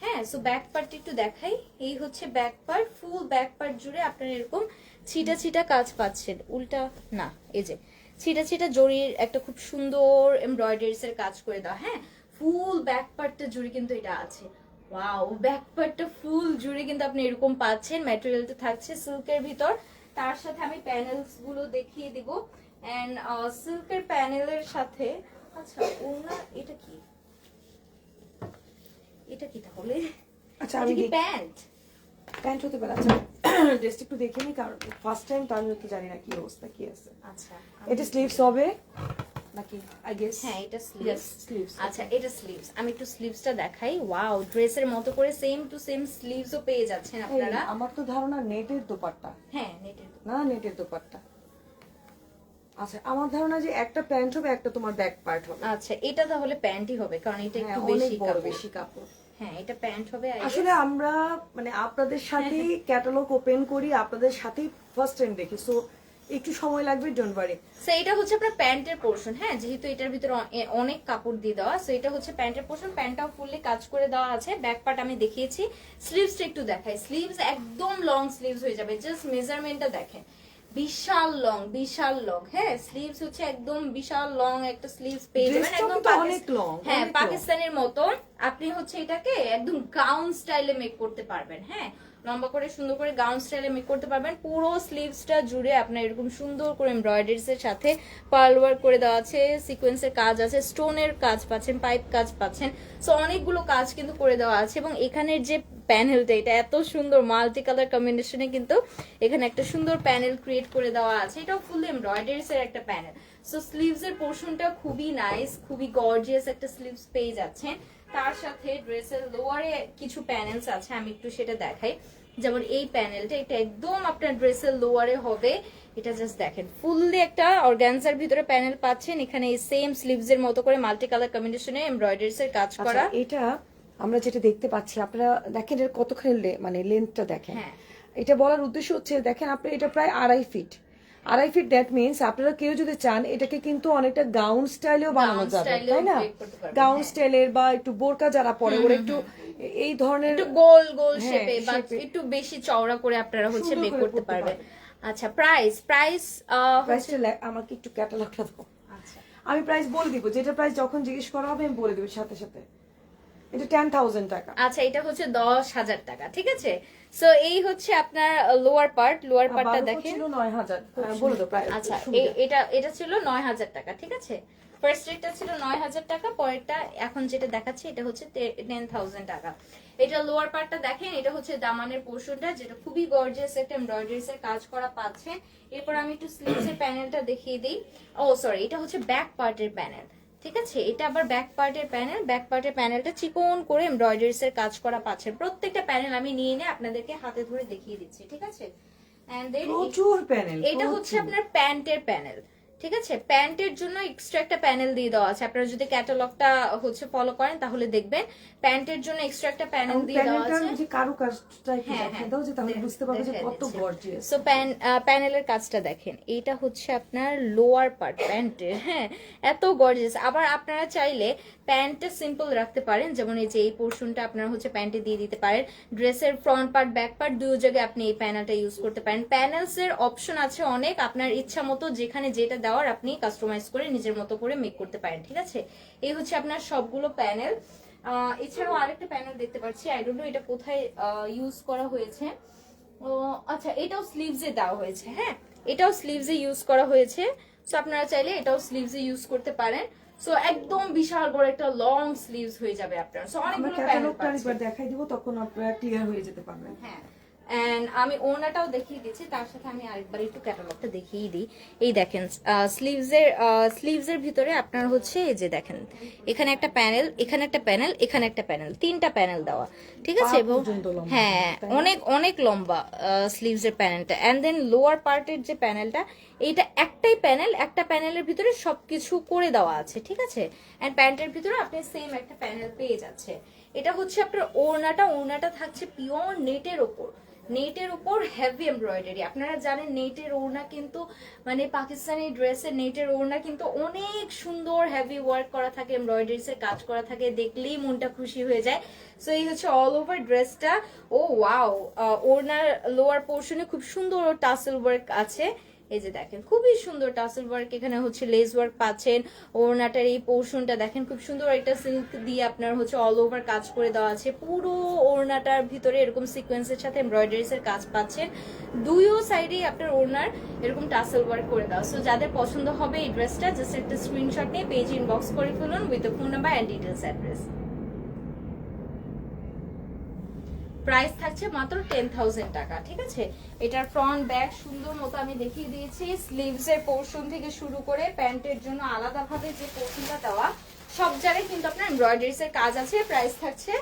S1: হ্যাঁ, সো ব্যাক পার্ট একটু দেখাই। এই হচ্ছে back part, full back part জুড়ে আপনার এরকম ছিটা ছিটা কাজ পাচ্ছেন। উল্টা না, এই যে ছিটা ছিটা জরির একটা খুব সুন্দর এমব্রয়ডারিজ এর কাজ করে দাও। হ্যাঁ, ফুল ব্যাক পার্টটা জুড়ে কিন্তু এটা আছে। ওয়াও, ব্যাক পার্টটা ফুল জুড়ে কিন্তু আপনি এরকম পাচ্ছেন। ম্যাটেরিয়ালটা থাকছে সিল্কের ভিতর। তার সাথে আমি প্যানেলস গুলো দেখিয়ে দিব। এন্ড সিল্কের প্যানেলের সাথে, আচ্ছা ওনা, এটা কি, এটা কি তাহলে?
S2: আচ্ছা, আমি
S1: প্যান্ট
S2: প্যান্ট হতে পারে। আচ্ছা, ড্রেসটা একটু দেখে নিই, কারণ ফার্স্ট টাইম তো আমি তো জানি না কি অবস্থা কি আছে।
S1: আচ্ছা,
S2: এটা স্লিভস হবে নাকি? আই গেস
S1: হ্যাঁ, এটা
S2: Yes,
S1: স্লিভস।
S2: sleeves.
S1: আচ্ছা, এটা স্লিভস। আমি একটু স্লিভসটা দেখাই। ওয়াও, ড্রেসের মতো করে সেম টু সেম স্লিভসও পেয়ে যাচ্ছেন আপনারা।
S2: আমার তো ধারণা নেটের দোপাট্টা।
S1: হ্যাঁ, নেটের।
S2: না, নেটের দোপাট্টা। আচ্ছা, আমার ধারণা যে একটা প্যান্ট হবে, একটা তোমার ব্যাক পার্ট হবে।
S1: আচ্ছা, এটা তাহলে প্যান্টই হবে, কারণ এটা
S2: হ্যাঁ,
S1: একটু
S2: অনেক
S1: বেশি
S2: বড়,
S1: কাপড়।
S2: বেশি কাপড়।
S1: হ্যাঁ, এটা প্যান্ট হবে। I
S2: আসলে
S1: guess।
S2: আমরা মানে আপনাদের সাথে ক্যাটালগ ওপেন করি, আপনাদের সাথেই ফার্স্ট টাইম দেখি, সো একটু সময় লাগবে, ডোন্ট ওয়ারি।
S1: সো এটা হচ্ছে আপনার প্যান্টের পোর্শন। হ্যাঁ, যেহেতু এটার ভিতরে অনেক কাপড় দিয়ে দেওয়া, সো এটা হচ্ছে প্যান্টের পোর্শন। প্যান্টটাও ফুললি কাজ করে দেওয়া আছে। ব্যাক পার্ট আমি দেখিয়েছি। স্লিভসটা একটু দেখাই। স্লিভস একদম লং স্লিভস হয়ে যাবে, জাস্ট মেজারমেন্টটা দেখেন, বিশাল লং, বিশাল লং। হ্যাঁ, স্লিভস হচ্ছে একদম বিশাল লং একটা স্লিভস পেয়ে যাবেন, একদম
S2: অনেক লং।
S1: হ্যাঁ, পাকিস্তানের মতো। আপনি হচ্ছে এটাকে একদম গাউন স্টাইলে মেক করতে পারবেন। হ্যাঁ, লম্বা করে সুন্দর করে গাউন স্টাইলে মেক করতে পারবেন। পুরো স্লিভসটা জুড়ে আপনার এরকম সুন্দর করে এমব্রয়ডারিজ এর সাথে পার্ল ওয়ার্ক করে দেওয়া আছে, সিকোয়েন্সের কাজ আছে, স্টোনের কাজ পাচ্ছেন, পাইপ কাজ পাচ্ছেন। সো অনেকগুলো কাজ কিন্তু করে দেওয়া আছে। এবং এখানের যে প্যানেলটা, এটা এত সুন্দর মাল্টি কালার কম্বিনেশনে কিন্তু এখানে একটা সুন্দর প্যানেল ক্রিয়েট করে দেওয়া আছে। এটাও ফুল এমব্রয়ডারিজ এর একটা প্যানেল। সো স্লিভস এর পোর্শনটা খুবই নাইস, খুবই গর্জিয়াস একটা স্লিভস পেয়ে যাচ্ছেন। তার সাথে ড্রেসের লোয়ারে কিছু প্যানেলস আছে, আমি একটু সেটা দেখাই। যেমন এই প্যানেলটা, এটা একদম আপনার ড্রেসের লোয়ারে হবে। এটা জাস্ট দেখেন, ফুললি একটা অর্গানজার ভিতরে প্যানেল পাচ্ছেন। এখানে এই সেম স্লিভস এর মতো করে মাল্টি কালার কম্বিনেশনে এমব্রয়ডারিজ এর কাজ করা।
S2: এটা আমরা যেটা দেখতে পাচ্ছি, আপনারা দেখেন এর কতখানি মানে লেন্থটা দেখেন।
S1: হ্যাঁ,
S2: এটা বলার উদ্দেশ্য হচ্ছে, দেখেন আপনি এটা প্রায় 2.5 ফিট। 2.5 ফিট, দ্যাট মিনস আপনারা কেউ যদি চান এটাকে কিন্তু অনেকটা গাউন স্টাইলেও বানানো যাবে, তাই না? গাউন স্টাইলের বা একটু বোরকা যারা পরে, ওরা একটু এই ধরনের
S1: একটু গোল গোল
S2: হ্যাঁ,
S1: শেপে বা
S2: shape এ।
S1: একটু বেশি চওড়া করে আপনারা হচ্ছে
S2: সুন্দর
S1: মেক
S2: করে
S1: করতে
S2: করতে
S1: পারবেন।
S2: পারবেন।
S1: আচ্ছা, প্রাইস
S2: প্রাইসটা আমাকে একটু ক্যাটালগটা দাও।
S1: আচ্ছা,
S2: আমি প্রাইস বলে দিব, যেটা প্রাইস যখন জিজ্ঞেস করা হবে আমি বলে দেবো সাথে সাথে। এটা 10,000 টাকা।
S1: আচ্ছা, এটা হচ্ছে 10,000 টাকা, ঠিক আছে। সো এই হচ্ছে আপনার লোয়ার পার্ট। লোয়ার পার্টটা দেখেন,
S2: ছিল 9,000। বলে দাও প্রাইস।
S1: আচ্ছা, এটা ছিল 9,000 টাকা, ঠিক আছে। ফার্স্ট রেটটা ছিল 9,000 টাকা, পরেরটা এখন যেটা দেখাচ্ছি এটা হচ্ছে 10,000 টাকা। এটা লোয়ার পার্টটা দেখেন, এটা হচ্ছে দামানের পোর্শনটা, যেটা খুবই গর্জিয়াস একটা এমব্রয়ডারিজ এর কাজ করা পাচ্ছেন। এরপর আমি একটু স্লিভস এর প্যানেলটা দেখিয়ে দিই। ও সরি, এটা হচ্ছে ব্যাক পার্টের প্যানেল, ঠিক আছে। এটা আবার ব্যাক পার্টের প্যানেল। ব্যাক পার্টের প্যানেলটা চিকন করে এমব্রয়ডারিজ এর কাজ করা পাচ্ছেন। প্রত্যেকটা প্যানেল আমি নিয়ে নিয়ে আপনাদেরকে হাতে ধরে দেখিয়ে দিচ্ছি, ঠিক আছে। এন্ড দেন
S2: প্রচুর প্যানেল।
S1: এটা হচ্ছে আপনার প্যান্টের প্যানেল, ঠিক আছে, প্যান্টের জন্য এক্সট্রা একটা প্যানেল দিয়ে দেওয়া আছে। আপনারা যদি ক্যাটালগটা হচ্ছে ফলো করেন তাহলে দেখবেন প্যান্টের জন্য এক্সট্রা একটা প্যানেল দিয়ে দেওয়া আছে।
S2: যে কারুকাজটা একটু দেখিয়ে দাও যে তাহলে বুঝতে পারবে যে কত গর্জিয়াস।
S1: সো প্যানেলের কাজটা দেখেন, এইটা হচ্ছে আপনার লোয়ার পার্ট প্যান্টের, হ্যাঁ এত গর্জিয়াস। আবার আপনারা চাইলে প্যান্টটা সিম্পল রাখতে পারেন, যেমন এই যে এই পোর্শনটা আপনারা হচ্ছে প্যান্টে দিয়ে দিতে পারেন। ড্রেসের ফ্রন্ট পার্ট ব্যাক পার্ট দুই জায়গায় আপনি এই প্যানেলটা ইউজ করতে পারেন। প্যানেলস এর অপশন আছে অনেক, আপনার ইচ্ছা মতো যেখানে যেটা দেওয়ার আপনি কাস্টমাইজ করে নিজের মতো করে মেক করতে পারেন। ঠিক আছে, এই হচ্ছে আপনার সবগুলো প্যানেল। এছাড়াও আরেকটা প্যানেল দেখতে পাচ্ছি, আই ডোন্ট নো এটা কোথায় ইউজ করা হয়েছে। ও আচ্ছা, এটাও স্লিভসে দেওয়া হয়েছে, হ্যাঁ এটাও স্লিভসে ইউজ করা হয়েছে। সো আপনারা চাইলে এটাও স্লিভসে ইউজ করতে পারেন। সো একদম বিশাল বড় একটা লং স্লিভস হয়ে যাবে আপনার। সো অনেকগুলো প্যানেল
S2: দেখাই দিব, তখন আপনারা ক্লিয়ার হয়ে যেতে পারবেন।
S1: হ্যাঁ, এন্ড আমি ওনাটাও দেখিয়ে দিচ্ছি, তার সাথে আমি আরেকবার একটু ক্যাটালগটা দেখিয়ে দিই। এই দেখেন স্লিভসের ভিতরে আপনার হচ্ছে এই যে দেখেন এখানে একটা প্যানেল, এখানে একটা প্যানেল, এখানে একটা প্যানেল, তিনটা প্যানেল দেওয়া। ঠিক আছে, এবং হ্যাঁ অনেক অনেক লম্বা স্লিভসের প্যানেলটা। এন্ড দেন লোয়ার পার্টের যে প্যানেলটা, এইটা একটাই প্যানেল, একটা প্যানেলের ভিতরে সবকিছু করে দেওয়া আছে। ঠিক আছে, এন্ড প্যান্টের ভিতরে আপনি সেম একটা প্যানেল পেয়ে যাচ্ছে। এটা হচ্ছে আপনার ওড়নাটা থাকছে পিওর নেটের ওপর, নেটের উপর হেভি এমব্রয়ডারি। আপনারা জানেন নেটের ওড়না কিন্তু মানে পাকিস্তানি ড্রেসের নেটের ওড়না কিন্তু অনেক সুন্দর হেভি ওয়ার্ক করা থাকে, এমব্রয়ডারিস এর কাজ করা থাকে, দেখলেই মনটা খুশি হয়ে যায়। সো এই হচ্ছে অল ওভার ড্রেসটা। ও ওয়াও, ওড়নার লোয়ার পোর্শনে খুব সুন্দর টাসেল ওয়ার্ক আছে। এই যে দেখেন খুবই সুন্দর টাসেল ওয়ার্ক, এখানে হচ্ছে লেস ওয়ার্ক পাচ্ছেন। ওড়নাটার এই পোর্শনটা দেখেন খুব সুন্দর একটা সিল্ক দিয়ে আপনার হচ্ছে অল ওভার কাজ করে দেওয়া আছে। পুরো ওড়নাটার ভিতরে এরকম সিকোয়েন্সের সাথে এমব্রয়ডারিস এর কাজ পাচ্ছেন। দুইও সাইডেই আপনার ওড়নার এরকম টাসেল ওয়ার্ক করে দেওয়া। সো যাদের পছন্দ হবে এই ড্রেসটা, জাস্ট একটা স্ক্রিনশট নিয়ে পেজ ইনবক্স করে ফেলুন with the phone number and details address. Price থাকছে মাত্র 10,000 টাকা। ঠিক আছে, এটার ফ্রন্ট ব্যাক সুন্দর মতো আমি দেখিয়ে দিয়েছি। স্লিভস এর পোর্শন থেকে শুরু করে প্যান্টের জন্য আলাদাভাবে যে পোর্শনটা দেওয়া, সব জায়গায় কিন্তু আপনার এমব্রয়ডারিস এর কাজ আছে। প্রাইস থাকছে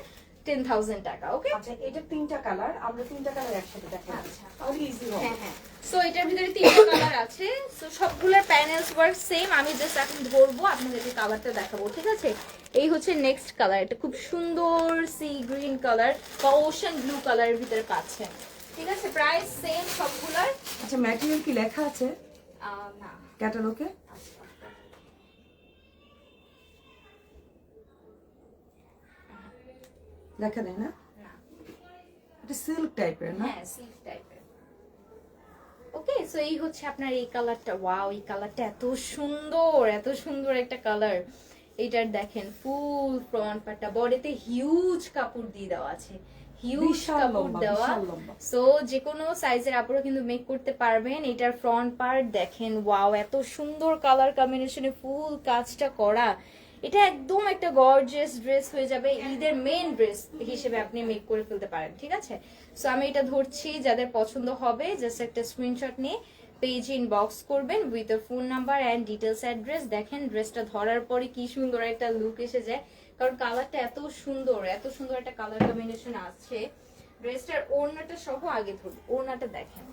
S1: 10,000 টাকা। ওকে,
S2: আচ্ছা এটা তিনটা কালার, আমরা তিনটা কালার একসাথে দেখাই।
S1: আচ্ছা
S2: তাহলে ইজি হবে।
S1: হ্যাঁ হ্যাঁ, সো এটার ভিতরে তিনটা কালার আছে। সো সবগুলোর প্যানেলস ওয়ার্ক সেম। আমি জাস্ট এখন ধরবো, আপনাদেরকে কালারটা দেখাবো। ঠিক আছে, এই হচ্ছে নেক্সট কালার। এটা খুব সুন্দর সি গ্রিন কালার বা ওশান ব্লু কালারের ভিতরে পাচ্ছেন। ঠিক আছে, প্রাইস সেম সবগুলোর।
S2: আচ্ছা ম্যাটেরিয়াল কি লেখা আছে
S1: না
S2: ক্যাটালগে? লেখা নেই না? এটা সিল্ক টাইপের না?
S1: হ্যাঁ সিল্ক টাইপের। ওকে, সো এই হচ্ছে আপনার এই কালারটা। ওয়াও, এই কালারটা এত সুন্দর, এত সুন্দর একটা কালার। এইটার দেখেন ফুল ফ্রন্ট পার্টটা, বডিতে হিউজ কাপড় দিয়ে দেওয়া আছে, হিউজ কাপড় দেওয়া। সো যে কোনো সাইজের আপুরা কিন্তু মেক করতে পারবেন। এটার ফ্রন্ট পার্ট দেখেন, ওয়াও এত সুন্দর কালার কম্বিনেশনে ফুল কাজটা করা। এটা একদম একটা গর্জিয়াস ড্রেস হয়ে যাবে, ঈদের মেইন ড্রেস হিসেবে আপনি মেক করে ফেলতে পারেন। ঠিক আছে, সো আমি এটা ধরছি, যাদের পছন্দ হবে জাস্ট একটা স্ক্রিনশট নিয়ে পেজ ইনবক্স করবেন with the phone number and details address. দেখেন ড্রেসটা ধরার পরে কি সুন্দর একটা লুক এসে যায়, কারণ কালারটা এত সুন্দর, এত সুন্দর একটা কালার কম্বিনেশন আছে। ড্রেসটার ওড়নাটা সহ আগে ধরুন, ওড়নাটা দেখেন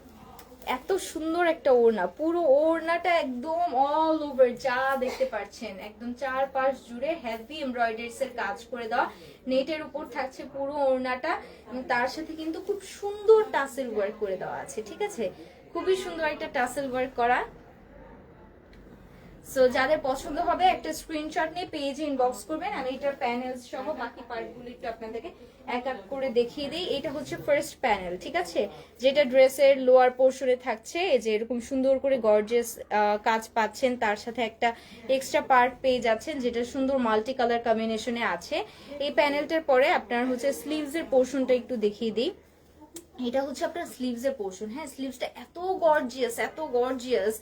S1: এত সুন্দর একটা ওড়না, পুরো ওড়নাটা একদম অল ওভার যা দেখতে পাচ্ছেন একদম চারপাশ জুড়ে হেভি এমব্রয়ডারিস এর কাজ করে দেওয়া। নেটের উপর থাকছে পুরো ওড়নাটা, এবং তার সাথে কিন্তু খুব সুন্দর টাসেল ওয়ার্ক করে দেওয়া আছে। ঠিক আছে, খুবই সুন্দর একটা টাসেল ওয়ার্ক করা। সো যাদের পছন্দ হবে একটা স্ক্রিনশট নিয়ে পেজে ইনবক্স করবেন। আমি এটার প্যানেলস সহ বাকি পার্টগুলো একটু আপনাদেরকে এক এক করে দেখিয়ে দিই। এটা হচ্ছে ফার্স্ট প্যানেল। ঠিক আছে, যেটা ড্রেসের লোয়ার পোর্শনে থাকছে, এই যে এরকম সুন্দর করে গর্জিয়াস কাজ পাচ্ছেন, তার সাথে একটা এক্সট্রা পার্ট পেয়ে যাচ্ছেন যেটা সুন্দর মাল্টি কালার কম্বিনেশনে আছে। এই প্যানেলটার পরে আপনার হচ্ছে স্লিভস এর পোর্শনটা একটু দেখিয়ে দিই। এটা হচ্ছে আপনার স্লিভস এর পোর্শন। হ্যাঁ, স্লিভসটা এত গর্জিয়াস, এত গর্জিয়াস,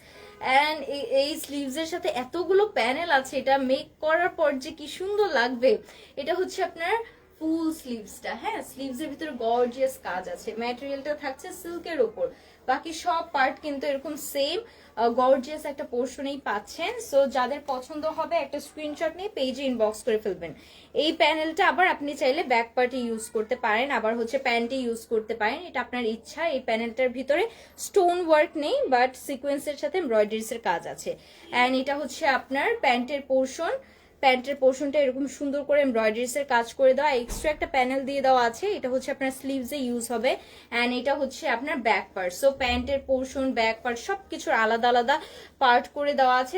S1: এন্ড এই স্লিভস এর সাথে এতগুলো প্যানেল আছে, এটা মেক করার পর যে কি সুন্দর লাগবে। এটা হচ্ছে আপনার ফুল স্লিভসটা। হ্যাঁ, স্লিভস এর ভিতরে গর্জিয়াস কাজ আছে। ম্যাটেরিয়ালটা থাকছে সিল্কের উপর, বাকি সব পার্ট কিন্তু এরকম সেম গর্জিয়াস একটা পোর্শনেই পাচ্ছেন। সো যাদের পছন্দ হবে একটা স্ক্রিনশট নিয়ে পেজে ইনবক্স করে ফেলবেন। এই প্যানেলটা আবার আপনি চাইলে ব্যাক পার্টে ইউজ করতে পারেন, আবার হচ্ছে প্যান্টে ইউজ করতে পারেন, এটা আপনার ইচ্ছা। এই প্যানেলটার ভিতরে স্টোন ওয়ার্ক নেই, বাট সিকোয়েন্সের সাথে এমব্রয়ডারিজ এর কাজ আছে। অ্যান্ড এটা হচ্ছে আপনার প্যান্টের পোর্শন, প্যান্টের পোর্শনটা এরকম সুন্দর করে এমব্রয়ডারিজ এর কাজ করে দেওয়া, এক্সট্রা একটা প্যানেল দিয়ে দেওয়া আছে, এটা হচ্ছে আপনার স্লিভসে ইউজ হবে। অ্যান্ড এটা হচ্ছে আপনার ব্যাক পার্ট। সো প্যান্টের পোর্শন, ব্যাক পার্ট সবকিছুর আলাদা আলাদা পার্ট করে দেওয়া আছে।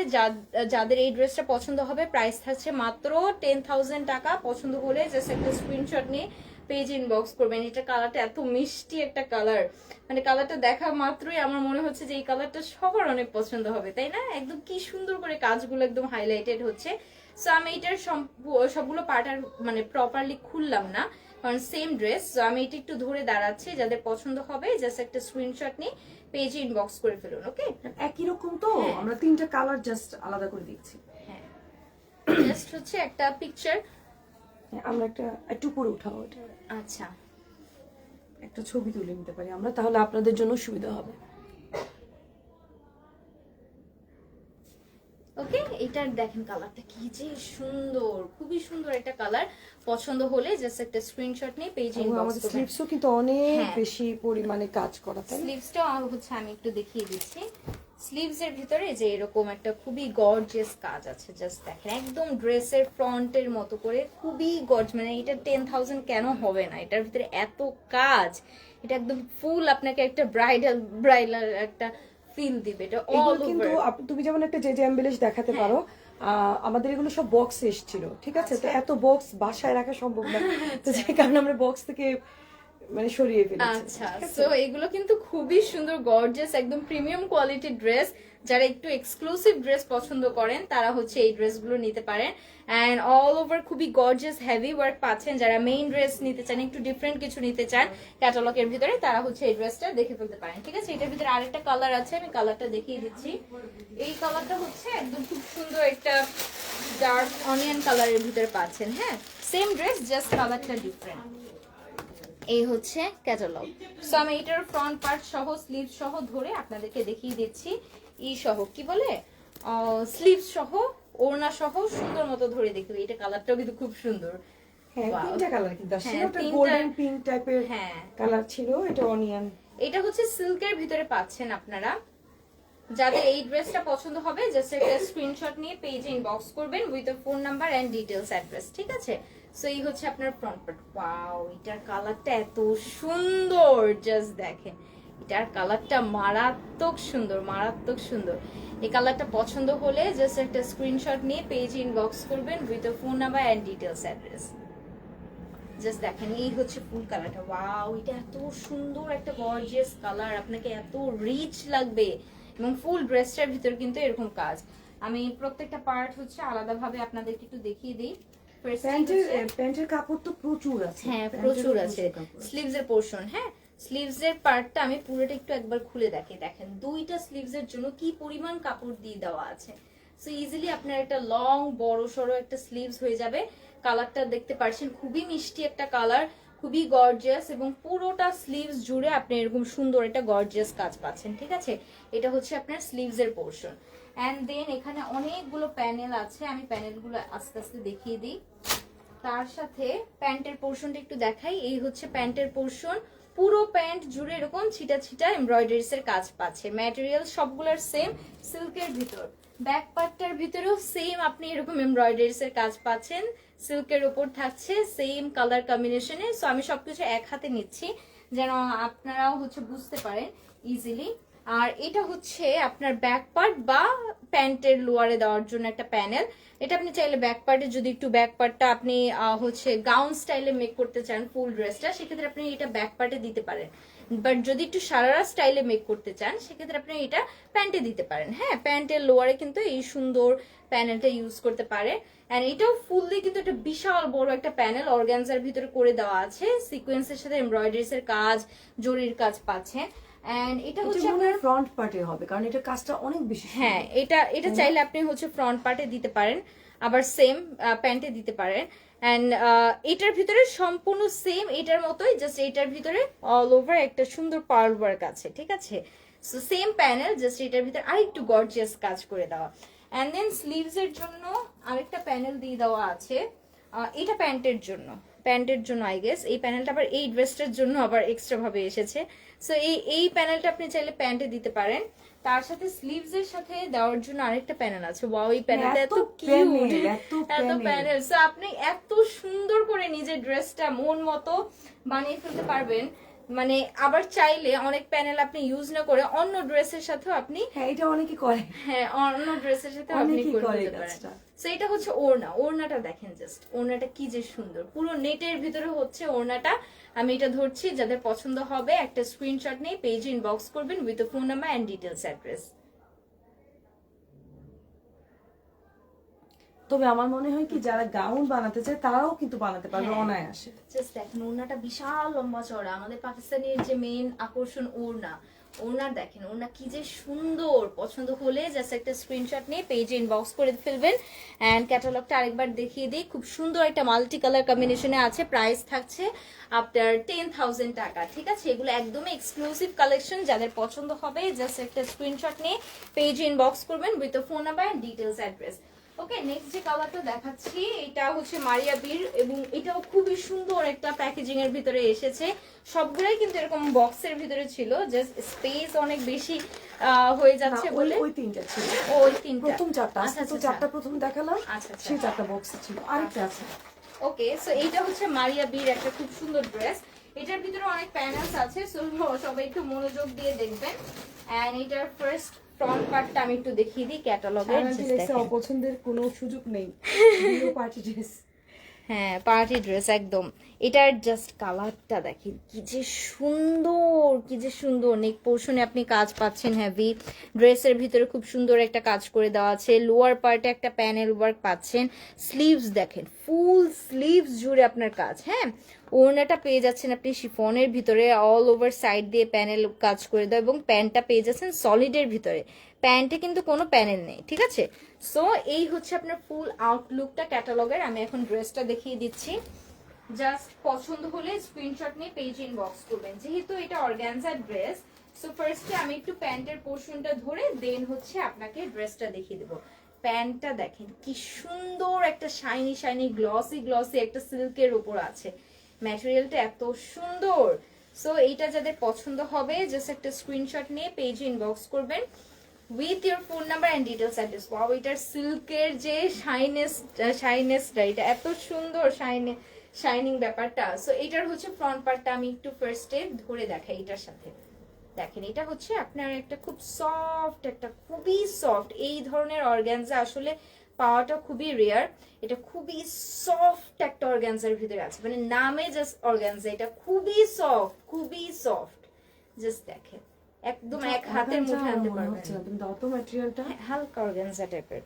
S1: যাদের এই ড্রেসটা পছন্দ হবে, প্রাইস থাকছে মাত্র 10,000 টাকা। পছন্দ হলে জাস্ট একটা স্ক্রিনশট নিয়ে পেজ ইনবক্স করবেন। এটা কালারটা এত মিষ্টি একটা কালার, মানে কালারটা দেখা মাত্রই আমার মনে হচ্ছে যে এই কালারটা সবার অনেক পছন্দ হবে, তাই না? একদম কি সুন্দর করে কাজগুলো একদম হাইলাইটেড হচ্ছে। সো আমি এটার সবগুলো পার্ট আর মানে প্রপারলি খুললাম না, কারণ সেম ড্রেস। সো আমি এটা একটু ধরে দাঁড়াচ্ছি, যাদের পছন্দ হবে জাস্ট একটা স্ক্রিনশট নিয়ে পেজে ইনবক্স করে ফেলুন। ওকে,
S2: একই রকম তো, আমরা 3টা কালার জাস্ট আলাদা করে দিচ্ছি।
S1: হ্যাঁ, জাস্ট হচ্ছে একটা পিকচার
S2: আমরা একটু উপরে উঠাবো এটা,
S1: আচ্ছা
S2: একটা ছবি তুলে নিতে পারি আমরা, তাহলে আপনাদের জন্য সুবিধা হবে।
S1: ওকে, এটার দেখেন কালারটা কি যে সুন্দর, খুবই সুন্দর একটা কালার। পছন্দ হলে জাস্ট একটা স্ক্রিনশট নিয়ে পেজে ইনবক্স
S2: আমাদের
S1: করবেন।
S2: স্লিভসও কিন্তু অনেক বেশি পরিমাণে কাজ করা, তাই না?
S1: স্লিভসটা হচ্ছে আমি একটু দেখিয়ে দিচ্ছি। স্লিভস এর ভিতরে যে এরকম একটা খুবই গর্জিয়াস কাজ আছে, জাস্ট দেখেন একদম ড্রেসের ফ্রন্টের মতো করে, খুবই গর্জ। মানে এটা 10,000 কেন হবে না, এটার ভিতরে এত কাজ। এটা একদম ফুল আপনাকে একটা ব্রাইডাল একটা ফিল দিবে। এটা অল
S2: কিন্তু
S1: ওভার।
S2: তুমি যেমন একটা যে এমবেলিশ দেখাতে পারো, আমাদের এগুলো সব বক্স এসেছিল, ঠিক আছে? তো এত বক্স বাসায় রাখা সম্ভব না, তো যে কারণে আমরা বক্স থেকে মানে সরিয়ে ফেলেছি।
S1: আচ্ছা, সো এগুলো কিন্তু খুবই সুন্দর গর্জিয়াস, একদম প্রিমিয়াম কোয়ালিটির ড্রেস। যারা একটু এক্সক্লুসিভ ড্রেস পছন্দ করেন তারা হচ্ছে এই ড্রেসগুলো নিতে পারেন। অ্যান্ড অল ওভার খুবই গর্জিয়াস হেভি ওয়ার্ক পাচ্ছেন। যারা মেইন ড্রেস নিতে চান, একটু ডিফারেন্ট কিছু নিতে চান ক্যাটালগের ভিতরে, তারা হচ্ছে এই ড্রেসটা দেখে ফেলতে পারেন। ঠিক আছে, এটার ভিতরে আরেকটা কালার আছে, আমি কালারটা দেখিয়ে দিচ্ছি। এই কালারটা হচ্ছে একদম খুব সুন্দর একটা ডার্ক অনিয়ন কালারের ভিতরে পাচ্ছেন। হ্যাঁ, সেম ড্রেস, জাস্ট কালারটা ডিফারেন্ট। এই হচ্ছে ক্যাটালগ। সো আমি এটার ফ্রন্ট পার্ট সহ, স্লিভ সহ ধরে আপনাদেরকে দেখিয়ে দিচ্ছি। সহ কি বলে, স্লিভ সহ, ওড়না সহ সুন্দর মতো ধরে দেখবে। এটা কালারটাও কিন্তু খুব সুন্দর।
S2: হ্যাঁ, 3টা কালার কিন্তু আসলে,
S1: হ্যাঁ,
S2: ওটা
S1: 3টা
S2: গোল্ডেন পিঙ্ক টাইপের
S1: হ্যাঁ
S2: কালার ছিল, এটা অনিয়ন।
S1: এটা হচ্ছে সিল্কের ভিতরে পাচ্ছেন আপনারা। যাদের এই ড্রেসটা পছন্দ হবে জাস্ট একটা স্ক্রিনশট নিয়ে পেজে ইনবক্স করবেন with a phone number and details address. ঠিক আছে, সো এই হচ্ছে আপনার ফ্রন্ট পার্ট। ওয়াও, এটার কালারটা এত সুন্দর, জাস্ট দেখেন এটার কালারটা মারাত্মক সুন্দর, মারাত্মক সুন্দর। এই কালারটা পছন্দ হলে জাস্ট একটা স্ক্রিনশট নিয়ে পেজে ইনবক্স করবেন with a phone number and details address. Just দেখেন এই হচ্ছে ফুল কালারটা। ওয়াও, এটা এত সুন্দর একটা গর্জিয়াস কালার, আপনাকে এত রিচ লাগবে। এবং ফুল ড্রেসটার ভিতর কিন্তু এরকম কাজ। আমি প্রত্যেকটা পার্ট হচ্ছে আলাদাভাবে আপনাদেরকে একটু দেখিয়ে দিই।
S2: প্যান্টের কাপড় তো প্রচুর আছে,
S1: হ্যাঁ প্রচুর আছে। স্লিভস এর পোরশন, হ্যাঁ স্লিভস এর পার্টটা আমি পুরোটা একটু একবার খুলে দেখি। দেখেন দুইটা স্লিভস এর জন্য কি পরিমাণ কাপড় দিয়ে দেওয়া আছে। সো ইজিলি আপনার একটা লং বড় সড়ো একটা স্লিভস হয়ে যাবে। কালারটা দেখতে পাচ্ছেন খুবই মিষ্টি একটা কালার, খুবই গর্জিয়াস, এবং পুরোটা স্লিভস জুড়ে আপনি এরকম সুন্দর একটা গর্জিয়াস কাজ পাচ্ছেন। ঠিক আছে, এটা হচ্ছে আপনার স্লিভস এর পোরশন। এন্ড দেন এখানে অনেকগুলো প্যানেল আছে, আমি প্যানেলগুলো আস্তে আস্তে দেখিয়ে দিই। তার সাথে প্যান্টের পোরশনটা একটু দেখাই। এই হচ্ছে প্যান্টের পোরশন, পুরো প্যান্ট জুড়ে এরকম ছিটা ছিটা এমব্রয়ডারিজ এর কাজ পাচ্ছে। ম্যাটেরিয়াল সবগুলোর সেম, সিল্কের ভিতর। ব্যাক পার্টটার ভিতরেও সেম আপনি এরকম এমব্রয়ডারিজ এর কাজ পাচ্ছেন, সিল্কের উপর থাকছে সেম কালার কম্বিনেশনে। সো আমি সবকিছু এক হাতে নিচ্ছি যেন আপনারাও হচ্ছে বুঝতে পারেন ইজিলি। আর এটা হচ্ছে আপনার ব্যাক পার্ট বা প্যান্টের লোয়ারে দেওয়ার জন্য একটা প্যানেল। এটা আপনি চাইলে ব্যাক পার্টে যদি একটু ব্যাক পার্টটা আপনি হচ্ছে গাউন স্টাইলে মেক করতে চান ফুল ড্রেসটা, সেক্ষেত্রে আপনি এটা ব্যাক পার্টে দিতে পারেন। বাট যদি একটু সারারা স্টাইলে মেক করতে চান সেক্ষেত্রে আপনি এটা প্যান্টে দিতে পারেন। হ্যাঁ, প্যান্টের লোয়ারে কিন্তু এই সুন্দর প্যানেলটা ইউজ করতে পারে। এন্ড এটাও ফুললি কিন্তু একটা বিশাল বড় একটা প্যানেল অর্গানজার ভিতরে করে দেওয়া আছে, সিকোয়েন্সের সাথে এমব্রয়ডারিজ এর কাজ, জরির কাজ পাচ্ছেন। এন্ড এটা হচ্ছে আপনার
S2: ফ্রন্ট পার্টে হবে কারণ এটা কাজটা অনেক বেশি সুন্দর।
S1: হ্যাঁ, এটা চাইলে আপনি হচ্ছে ফ্রন্ট পার্টে দিতে পারেন, আবার সেম প্যান্টে দিতে পারেন। এন্ড এটার ভিতরে সম্পূর্ণ সেম এটার মতোই, জাস্ট এটার ভিতরে অল ওভার একটা সুন্দর পার্ল ওয়ার্ক আছে, ঠিক আছে? সো সেম প্যানেল, জাস্ট এটার ভিতরে আরেকটু গর্জিয়াস কাজ করে দেওয়া। এন্ড দেন স্লিভস এর জন্য আরেকটা প্যানেল দিয়ে দেওয়া আছে। এটা প্যান্টের জন্য আই গেস। এই প্যানেলটা আবার এই ড্রেসটার জন্য আবার এক্সট্রা ভাবে এসেছে। সো এই প্যানেলটা আপনি চাইলে প্যান্টে দিতে পারেন। তার সাথে স্লিভস এর সাথে দেওয়ার জন্য আরেকটা প্যানেল আছে। ওয়াও, এই প্যানেলটা এত কিউট, এত প্যানেল। সো আপনি এত সুন্দর করে নিজের ড্রেসটা মন মতো বানিয়ে ফেলতে পারবেন। মানে আবার চাইলে অনেক প্যানেল আপনি ইউজ না করে অন্য ড্রেসের সাথেও আপনি,
S2: হ্যাঁ এটা অনেকে করে,
S1: হ্যাঁ অন্য ড্রেসের সাথে আপনি করে দিতে পারেন। সো এটা হচ্ছে ওড়নাটা দেখেন, জাস্ট ওড়নাটা কি যে সুন্দর, পুরো নেটের ভিতরে হচ্ছে ওড়নাটা। আমি এটা ধরছি, যাদের পছন্দ হবে একটা স্ক্রিনশট নিয়ে পেজে ইনবক্স করবেন with phone number and details address.
S2: তবে আমার মনে হয় কি যারা গাউন বানাতে চায় তারাও কিন্তু বানাতে পারবে অনায়াসে।
S1: জাস্ট দেখেন ওড়নাটা বিশাল লম্বা চওড়া, আমাদের পাকিস্তানের যে মেইন আকর্ষণ ওড়না দেখেন, ওড়না কি যে সুন্দর। পছন্দ হলে জাস্ট একটা স্ক্রিনশট নিয়ে পেজে ইনবক্স করে ফেলবেন। এন্ড ক্যাটালগটা আরেকবার দেখিয়ে দিই, খুব সুন্দর একটা মাল্টি কালার কম্বিনেশনে আছে। প্রাইস থাকছে আপনার 10,000 টাকা, ঠিক আছে? এগুলো একদমই এক্সক্লুসিভ কালেকশন, যাদের পছন্দ হবে জাস্ট একটা স্ক্রিনশট নিয়ে পেজে ইনবক্স করবেন with phone number and details address. Okay, next যে কালারটা দেখাচ্ছি এটা হচ্ছে মারিয়া বীর, এবং এটাও খুবই সুন্দর একটা প্যাকেজিং এর ভিতরে এসেছে। সবগুলাই কিন্তু এরকম বক্সের ভিতরে ছিল, জাস্ট স্পেস অনেক বেশি হয়ে যাচ্ছে বলে
S2: ওই তিনটা ছিল,
S1: ওই তিনটা
S2: প্রথম চারটা, তো চারটা প্রথম দেখালাম,
S1: আচ্ছা
S2: সেই চারটা বক্সে ছিল, আরেকটা আছে।
S1: ওকে, সো এইটা হচ্ছে মারিয়া বীর একটা খুব সুন্দর ড্রেস। এটার ভিতরে অনেক প্যানেলস আছে, সো সবাই একটু মনোযোগ দিয়ে দেখবেন। এন্ড এটার ফার্স্ট ফ্রন্ট পার্টটা আমি একটু দেখিয়ে দিই ক্যাটালগের।
S2: অপছন্দের কোনো সুযোগ নেই, পার্টি ড্রেস।
S1: হ্যাঁ, পার্টি ড্রেস একদম। এটার জাস্ট কালারটা দেখেন কি যে সুন্দর, কি যে সুন্দর। নেক পোর্শনে আপনি কাজ পাচ্ছেন হেভি, ড্রেসের ভিতরে খুব সুন্দর একটা কাজ করে দেওয়া আছে। লোয়ার পার্টে একটা প্যানেল ওয়ার্ক পাচ্ছেন। স্লিভস দেখেন, ফুল স্লিভস জুড়ে আপনার কাজ। হ্যাঁ, ওড়নাটা পেয়ে যাচ্ছেন আপনি শিফনের ভিতরে, অল ওভার সাইড দিয়ে প্যানেল কাজ করে দেওয়া, এবং প্যান্টটা পেয়ে যাচ্ছেন সলিডের ভিতরে। প্যান্টে কিন্তু কোনো প্যানেল নেই, ঠিক আছে? সো এই হচ্ছে আপনার ফুল আউটলুকটা ক্যাটালগের। আমি এখন ড্রেসটা দেখিয়ে দিচ্ছি, জাস্ট পছন্দ হলে স্ক্রিনশট নিয়ে পেজ ইনবক্স করবেন। যেহেতু এটা অর্গানজা ড্রেস, সো ফার্স্টে আমি একটু প্যান্টের পোর্শনটা ধরে দেন হচ্ছে আপনাকে ড্রেসটা দেখিয়ে দেবো। প্যান্টটা দেখেন কি সুন্দর, একটা শাইনি গ্লসি একটা সিল্কের উপর আছে। ম্যাটেরিয়ালটা এত সুন্দর। সো এইটা যাদের পছন্দ হবে জাস্ট একটা স্ক্রিনশট নিয়ে পেজে ইনবক্স করবেন with your phone number and details address. Wow, এটার সিল্কের যে শাইনেসটা, এটা এত সুন্দর শাইনিং ব্যাপারটা। সো এটার হচ্ছে ফ্রন্ট পার্টটা আমি একটু ফার্স্টে ধরে দেখাই। এটার সাথে দেখেন, এটা হচ্ছে আপনার একটা খুব সফট, একটা খুবই সফট। এই ধরনের অর্গানজা আসলে পাওয়াটা খুবই রেয়ার। এটা খুবই সফট একটা অর্গানজার ভিতরে আছে, মানে নামে জাস্ট অর্গানজা, এটা খুবই সফট। জাস্ট দেখেন, একদম এক হাতের মুঠে আনতে পারবেন।
S2: অত ম্যাটেরিয়ালটা
S1: হালকা অর্গানজা টাইপের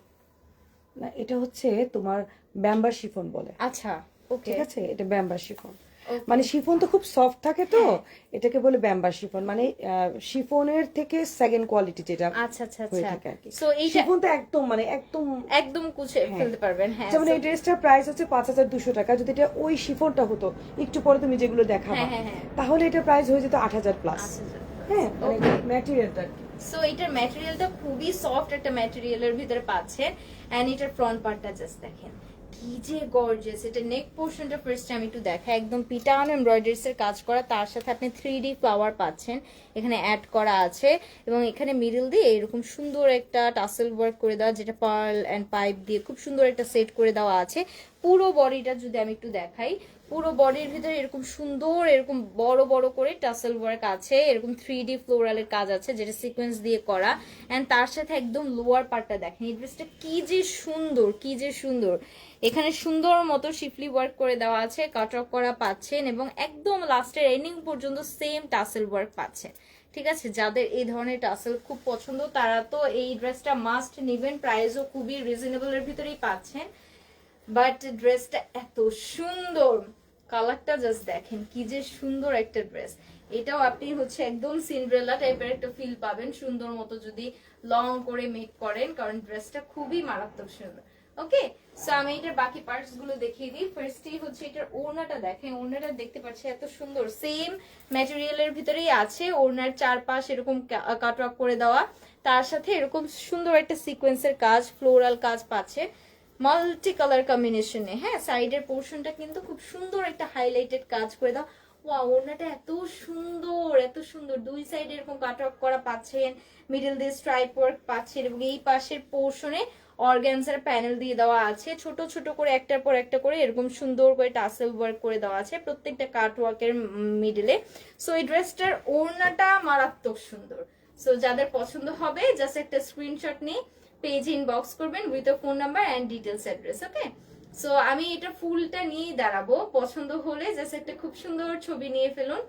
S2: না, এটা হচ্ছে তোমার ব্যাম্বার শিফন বলে।
S1: আচ্ছা, ওকে,
S2: ঠিক আছে, এটা ব্যাম্বার শিফন। মানে শিফন তো খুব সফট থাকে, তো এটাকে বলে ব্যাম্বার শিফন, মানে শিফনের থেকে সেকেন্ড কোয়ালিটি যেটা।
S1: আচ্ছা আচ্ছা
S2: হয়ে
S1: আচ্ছা।
S2: থাকে আর কি।
S1: সো এই
S2: শিফন তো একদম মানে
S1: একদম কুচে ফেলতে পারবেন। হ্যাঁ,
S2: যেমন এই ড্রেসটার প্রাইস হচ্ছে 5,200 টাকা। যদি এটা ওই শিফনটা হতো, একটু পরে তুমি যেগুলো দেখাবা, তাহলে এটা প্রাইস হয়ে যেত 8,000 প্লাস। হ্যাঁ, মানে ম্যাটেরিয়ালটা।
S1: সো এটার ম্যাটেরিয়ালটা খুবই সফট একটা ম্যাটেরিয়ালের ভিতরে পাচ্ছেন। এন্ড এটার ফ্রন্ট পার্টটা জাস্ট দেখেন কি যে গর্জিয়াস। এটা নেক পোর্শনটা ফার্স্ট টাইম একটু দেখা, একদম পিটানো এমব্রয়ডারিজ এর কাজ করা, তার সাথে আপনি 3D ফ্লাওয়ার পাচ্ছেন এখানে অ্যাড করা আছে, এবং এখানে মিডল দিয়ে এরকম সুন্দর একটা টাসেল ওয়ার্ক করে দেওয়া, যেটা পার্ল এন্ড পাইপ দিয়ে খুব সুন্দর একটা সেট করে দেওয়া আছে। পুরো বডিটা যদি আমি একটু দেখাই, পুরো বডির ভিতরে এরকম সুন্দর, এরকম বড় বড় করে টাসেল ওয়ার্ক আছে, এরকম 3D ফ্লোরালের কাজ আছে যেটা সিকোয়েন্স দিয়ে করা। এন্ড তার সাথে একদম লোয়ার পার্টটা দেখেন, এই ড্রেসটা কি যে সুন্দর। এখানে সুন্দর মতো শিফলি ওয়ার্ক করে দেওয়া আছে, কাট অফ করা পাচ্ছেন, এবং একদম লাস্টের এন্ডিং পর্যন্ত সেম টাসেল ওয়ার্ক পাচ্ছেন। ঠিক আছে, যাদের এই ধরনের টাসেল খুব পছন্দ তারা তো এই ড্রেসটা মাস্ট নেবেন। প্রাইসও খুবই রিজনেবল এর ভিতরেই পাচ্ছেন। বাট ড্রেসটা এত সুন্দর, কালারটা জাস্ট দেখেন কি যে সুন্দর একটা ড্রেস। এটাও আপনি হচ্ছে একদম সিন্ড্রেলা টাইপের একটা ফিল পাবেন সুন্দর মতো যদি লং করে মেক করেন, কারণ ড্রেসটা খুবই মারাত্মক সুন্দর। ওকে, সো আমি এটার বাকি পার্টস গুলো দেখিয়ে দিই। ফার্স্টই হচ্ছে এটার ওড়নাটা দেখেন, ওড়নাটা দেখতে পাচ্ছি এত সুন্দর, সেম ম্যাটেরিয়ালের ভিতরেই আছে। ওড়নার চারপাশ এরকম কাটওয়ার্ক করে দেওয়া, তার সাথে এরকম সুন্দর একটা সিকোয়েন্সের কাজ, ফ্লোরাল কাজ পাচ্ছে মাল্টি কালার কম্বিনেশনে। হ্যাঁ, সাইডের পোর্শনটা কিন্তু খুব সুন্দর একটা হাইলাইটেড কাজ করে দাও। ওয়াও, ওড়নাটা এত সুন্দর, এত সুন্দর। দুই সাইডে এরকম কাটওয়ার্ক করা পাচ্ছেন, মিডল দিয়ে স্ট্রাইপ ওয়ার্ক পাচ্ছেন, এবং এই পাশের পোর্শনে অর্গানজার প্যানেল দিয়ে দেওয়া আছে, ছোট ছোট করে একটার পর একটা করে এরকম সুন্দর করে টাসেল ওয়ার্ক করে দেওয়া আছে প্রত্যেকটা কাট ওয়ার্কের মিডলে। সো এই ড্রেসটার ওড়নাটা মারাত্মক সুন্দর। সো যাদের পছন্দ হবে জাস্ট একটা স্ক্রিনশট নিয়ে পেজে ইনবক্স করবেন with phone number and details address. Okay, so আমি এটা ফুলটা নিয়েই দাঁড়াবো, পছন্দ হলে জাস্ট একটা খুব সুন্দর ছবি নিয়ে ফেলুন।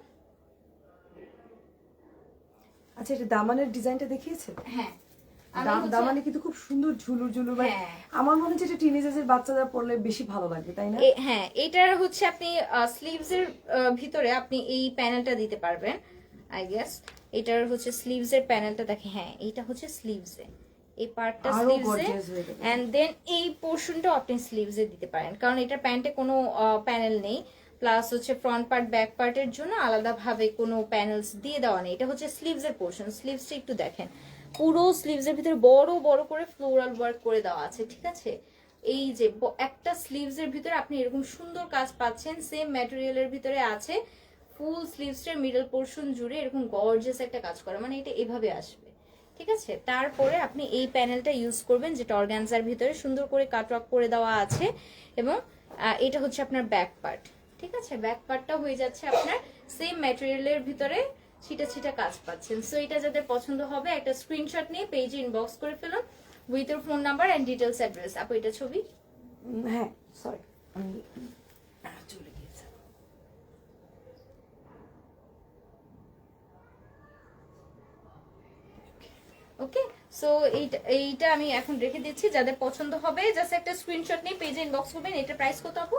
S2: আচ্ছা, এটা দামানের ডিজাইনটা দেখিয়েছে?
S1: হ্যাঁ,
S2: দামানে কিন্তু খুব সুন্দর ঝুলুর ঝুলুর, আমার মনে হচ্ছে এটা টিনেজারদের বাচ্চারা পরলে বেশি ভালো লাগবে, তাই না?
S1: হ্যাঁ, এটার হচ্ছে আপনি স্লিভস এর ভিতরে আপনি এই প্যানেলটা দিতে পারবেন আই গেস। এটার হচ্ছে স্লিভস এর প্যানেলটা দেখে, হ্যাঁ এটা হচ্ছে স্লিভস এ, এই পার্টটা স্লিভস এ, এন্ড দেন এই পোরশনটাও আপনি স্লিভস এ দিতে পারেন, কারণ এটা প্যান্টে কোনো প্যানেল নেই। প্লাস হচ্ছে ফ্রন্ট পার্ট ব্যাক পার্টের জন্য আলাদাভাবে কোনো প্যানেলস দিয়ে দেওয়া নেই। এটা হচ্ছে স্লিভস এর পোরশন। স্লিভসটা একটু দেখেন, পুরো স্লিভস এর ভিতরে বড় বড় করে ফ্লোরাল ওয়ার্ক করে দেওয়া আছে, ঠিক আছে? এই যে একটা স্লিভস এর ভিতরে আপনি এরকম সুন্দর কাজ পাচ্ছেন, সেম ম্যাটেরিয়ালের ভিতরে আছে। ফুল স্লিভস এর মিডল পোরশন জুড়ে এরকম গর্জিয়াস একটা কাজ করা, মানে এটা এভাবে আসবে, ঠিক আছে? তারপরে আপনি এই প্যানেলটা ইউজ করবেন যেটা অর্গানজার ভিতরে সুন্দর করে কাটওয়ার্ক করে দেওয়া আছে, এবং এটা হচ্ছে আপনার ব্যাক পার্ট, ঠিক আছে? ব্যাক পার্টটা হয়ে যাচ্ছে আপনার সেম ম্যাটেরিয়ালের ভিতরে ছিটা ছিটা কাজ পাচ্ছেন। সো এটা যাদের পছন্দ হবে একটা স্ক্রিনশট নিয়ে পেজে ইনবক্স করে ফেলুন with your phone number and details address. আপু এটা ছবি?
S2: হ্যাঁ, সরি আমি চলে গিয়েছি।
S1: ওকে, সো এইটা আমি এখন রেখে দিচ্ছি। যাদের পছন্দ হবে জাস্ট একটা স্ক্রিনশট নিয়ে পেজে ইনবক্স করবেন। এটা প্রাইস কত আপু?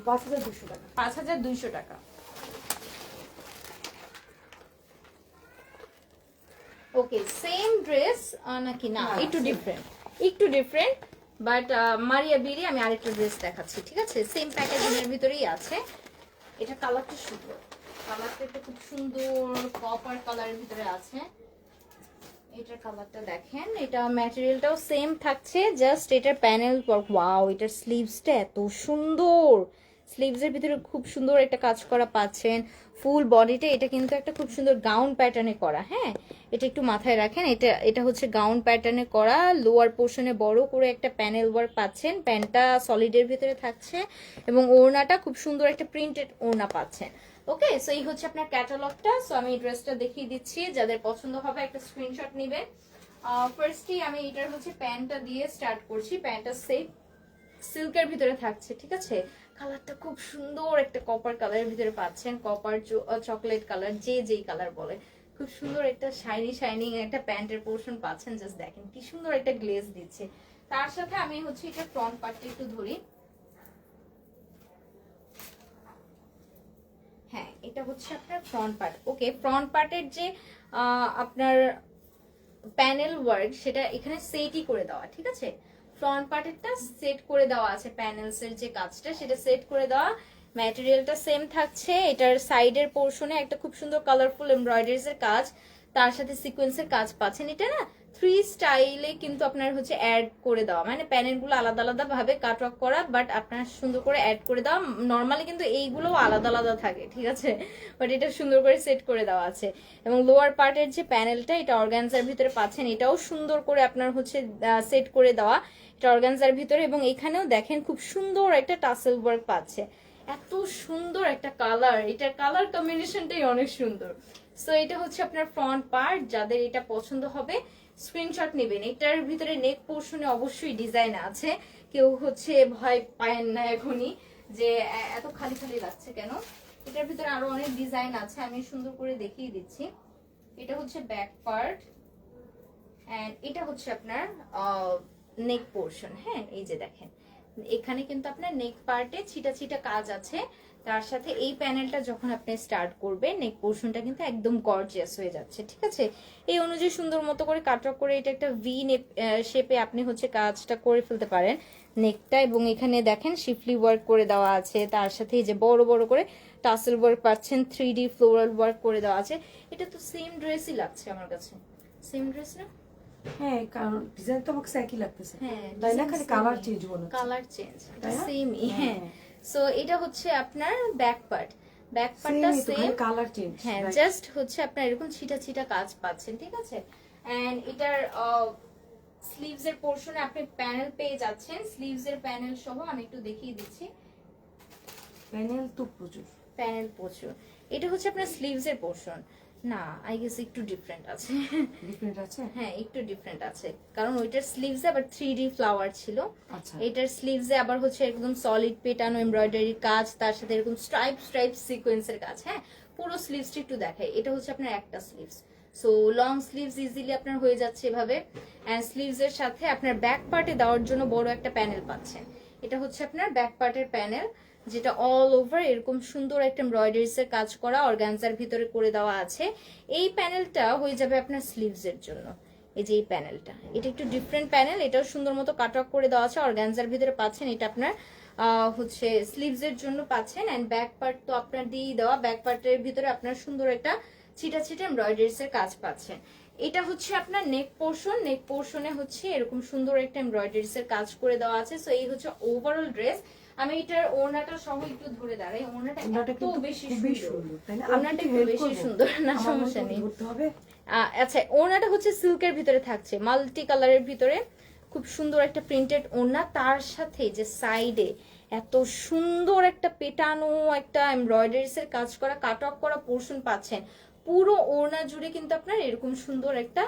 S2: 5200 টাকা।
S1: 5200 টাকা। ওকে, সেম ড্রেস নাকি না? একটু ডিফারেন্ট, একটু ডিফারেন্ট, বাট মারিয়া বিরি আমি আরেকটা ড্রেস দেখাচ্ছি, ঠিক আছে? সেম প্যাকেজিং এর ভিতরেই আছে। এটা কালারটা সুন্দর, কালারটা একটা খুব সুন্দর কপার কালারের ভিতরে আছে। এটার কালারটা দেখেন, এটা ম্যাটেরিয়ালটাও সেম থাকছে, জাস্ট এটার প্যানেল ওয়ার্ক। ওয়াও, এটার স্লিভসটা এত সুন্দর, স্লিভসের ভিতরে খুব সুন্দর একটা কাজ করা পাচ্ছেন। ফুল বডিতে এটা কিন্তু একটা খুব সুন্দর গাউন প্যাটার্নে করা। হ্যাঁ, এটা একটু মাথায় রাখেন, এটা হচ্ছে গাউন প্যাটার্নে করা। লোয়ার পোর্শনে বড় করে একটা প্যানেল ওয়ার্ক পাচ্ছেন, প্যান্টটা সলিডের ভিতরে থাকছে, এবং ওড়নাটা খুব সুন্দর একটা প্রিন্টেড ওড়না পাচ্ছেন। ওকে, সো এই হচ্ছে আপনার ক্যাটালগটা। সো আমি ড্রেসটা দেখিয়ে দিচ্ছি, যাদের পছন্দ হবে একটা স্ক্রিনশট নেবেন। ফার্স্টলি আমি এটার হচ্ছে প্যান্টটা দিয়ে স্টার্ট করছি। প্যান্টটা সেফ সিল্কের ভিতরে থাকছে, ঠিক আছে? কালারটা খুব সুন্দর একটা কপার কালারের ভিতরে পাচ্ছেন, কপার চকলেট কালার, যে যেই কালার বলে, খুব সুন্দর একটা শাইনিং একটা প্যান্টের পোর্শন পাচ্ছেন। জাস্ট দেখেন কি সুন্দর একটা গ্লেজ দিচ্ছে। তার সাথে আমি হচ্ছে এটা ফ্রন্ট পার্টটা একটু ধরি। হ্যাঁ, এটা হচ্ছে আপনার ফ্রন্ট পার্ট। ওকে, ফ্রন্ট পার্টের যে আপনার প্যানেল ওয়ার্ক সেটা এখানে সেটই করে দেওয়া, ঠিক আছে? ফ্রন্ট পার্টেরটা সেট করে দেওয়া আছে, প্যানেলস এর যে কাজটা সেটা সেট করে দেওয়া। ম্যাটেরিয়ালটা সেম থাকছে। এটার সাইডের পোর্শনে একটা খুব সুন্দর কালারফুল এমব্রয়ডারিজ এর কাজ, তার সাথে সিকোয়েন্সের কাজ পাচ্ছেন। এটা না 3 স্টাইলে কিন্তু আপনার হচ্ছে অ্যাড করে দেওয়া, মানে প্যানেল গুলো আলাদা আলাদা ভাবে কাটওয়ার্ক করা, বাট আপনার সুন্দর করে অ্যাড করে দেওয়া। নর্মালি কিন্তু এইগুলো আলাদা আলাদা থাকে, ঠিক আছে? বাট এটা সুন্দর করে সেট করে দেওয়া আছে। এবং লোয়ার পার্টের যে প্যানেলটা এটা অর্গানজার ভিতরে পাচ্ছেন, এটাও সুন্দর করে আপনার হচ্ছে সেট করে দেওয়া, এটা অর্গানজার ভিতরে। এবং এখানেও দেখেন খুব সুন্দর একটা টাসেল ওয়ার্ক পাচ্ছে। এত সুন্দর একটা কালার, এটার কালার কম্বিনেশনটাই অনেক সুন্দর। সো এটা হচ্ছে আপনার ফ্রন্ট পার্ট। যাদের এটা পছন্দ হবে স্ক্রিনশট নেবেন। এটার ভিতরে নেক পোর্শনে অবশ্যই ডিজাইন আছে, কেউ হচ্ছে ভয় পায়েন না এখনই যে এত খালি খালি লাগছে কেন। এটার ভিতরে আরো অনেক ডিজাইন আছে, আমি সুন্দর করে দেখিয়ে দিচ্ছি। এটা হচ্ছে ব্যাক পার্ট, এন্ড এটা হচ্ছে আপনার নেক পোর্শন। হ্যাঁ, এই যে দেখেন, এখানে কিন্তু আপনার নেক পার্টে ছিটা ছিটা কাজ আছে, তার সাথে এই প্যানেলটা যখন আপনি স্টার্ট করবেন নেক পোর্শনটা কিন্তু একদম গর্জিয়াস হয়ে যাচ্ছে, ঠিক আছে। এই অনুযায়ী সুন্দর মতো করে কাটওয়ার্ক করে এটা একটা ভি শেপে আপনি হচ্ছে কাজটা করে ফেলতে পারেন নেকটা। এবং এখানে দেখেন শিফলি ওয়ার্ক করে দেওয়া আছে, তার সাথে এই যে বড় বড় করে টাসেল ওয়ার্ক পাচ্ছেন, 3D ফ্লোরাল ওয়ার্ক করে দেওয়া আছে। এটা তো সেম ড্রেসই লাগছে আমার কাছে, সেম ড্রেস না?
S2: হ্যাঁ, কারণ ডিজাইন তো আমাকে একই লাগতেছে।
S1: হ্যাঁ,
S2: তাই না, খালি কালার চেঞ্জ হলো।
S1: কালার চেঞ্জ,
S2: তাই না?
S1: সেমই। হ্যাঁ, সো এটা হচ্ছে আপনার ব্যাক পার্ট, ব্যাক পার্টটা সেম,
S2: কালার চেঞ্জ।
S1: হ্যাঁ, জাস্ট হচ্ছে আপনার এরকম ছিটা ছিটা কাজ পাচ্ছেন, ঠিক আছে। এন্ড এটার স্লিভস এর পোরশনে আপনি প্যানেল পেয়ে যাচ্ছেন, স্লিভস এর প্যানেল সহ আমি একটু দেখিয়ে দিচ্ছি।
S2: প্যানেল তো প্রচুর,
S1: প্যানেল প্রচুর। এটা হচ্ছে আপনার স্লিভস এর পোরশন না, আই গেস একটু ডিফারেন্ট আছে।
S2: ডিফারেন্ট আছে,
S1: হ্যাঁ একটু ডিফারেন্ট আছে, কারণ ওইটার স্লিভসে আবার 3D ফ্লাওয়ার ছিল।
S2: আচ্ছা,
S1: এটার স্লিভসে আবার হচ্ছে একদম সলিড পেটানো এমব্রয়ডারি কাজ, তার সাথে এরকম স্ট্রাইপ স্ট্রাইপ সিকোয়েন্সের কাজ। হ্যাঁ, পুরো স্লিভসটা একটু দেখাই। এটা হচ্ছে আপনার একটা sleeves, so long sleeves easily আপনার হয়ে যাচ্ছে এভাবে। এন্ড স্লিভস এর সাথে আপনার ব্যাক পার্টে দেওয়ার জন্য বড় একটা প্যানেল পাচ্ছেন। এটা হচ্ছে আপনার ব্যাক পার্টের প্যানেল, যেটা অল ওভার এরকম সুন্দর একটা এমব্রয়ডারিজ এর কাজ করা অর্গানজার ভিতরে করে দেওয়া আছে। এই প্যানেলটা হয়ে যাবে আপনার স্লিভস এর জন্য। এই যে এই প্যানেলটা, এটা একটু ডিফারেন্ট প্যানেল, এটাও সুন্দর মতো কাটওয়ার্ক করে দেওয়া আছে, অর্গানজার ভিতরে পাচ্ছেন। এটা আপনার হচ্ছে স্লিভস এর জন্য পাচ্ছেন। এন্ড ব্যাক পার্ট তো আপনার দিয়েই দেওয়া, ব্যাক পার্টের ভিতরে আপনার সুন্দর একটা ছিটা ছিটা এমব্রয়ডারিজ এর কাজ পাচ্ছেন। এটা হচ্ছে আপনার নেক পোর্শন, নেক পোর্শনে হচ্ছে এরকম সুন্দর একটা এমব্রয়ডারিজ এর কাজ করে দেওয়া আছে। সো এই হচ্ছে ওভারঅল ড্রেস। আমি এটার ওড়নাটা সহ একটু ধরে দাঁড়াই, ওড়নাটা এত বেশি সুন্দর,
S2: তাই না?
S1: ওড়নাটা একটু বেশি সুন্দর না, সমস্যা নেই। আচ্ছা, ওড়নাটা হচ্ছে সিল্কের ভিতরে থাকছে, মাল্টি কালারের ভিতরে খুব সুন্দর একটা প্রিন্টেড ওড়না, তার সাথে যে সাইডে এত সুন্দর একটা পেটানো একটা এমব্রয়ডারিজ এর কাজ করা কাটওয়ার্ক করা পোর্শন পাচ্ছেন। পুরো ওড়না জুড়ে কিন্তু আপনার এরকম সুন্দর একটা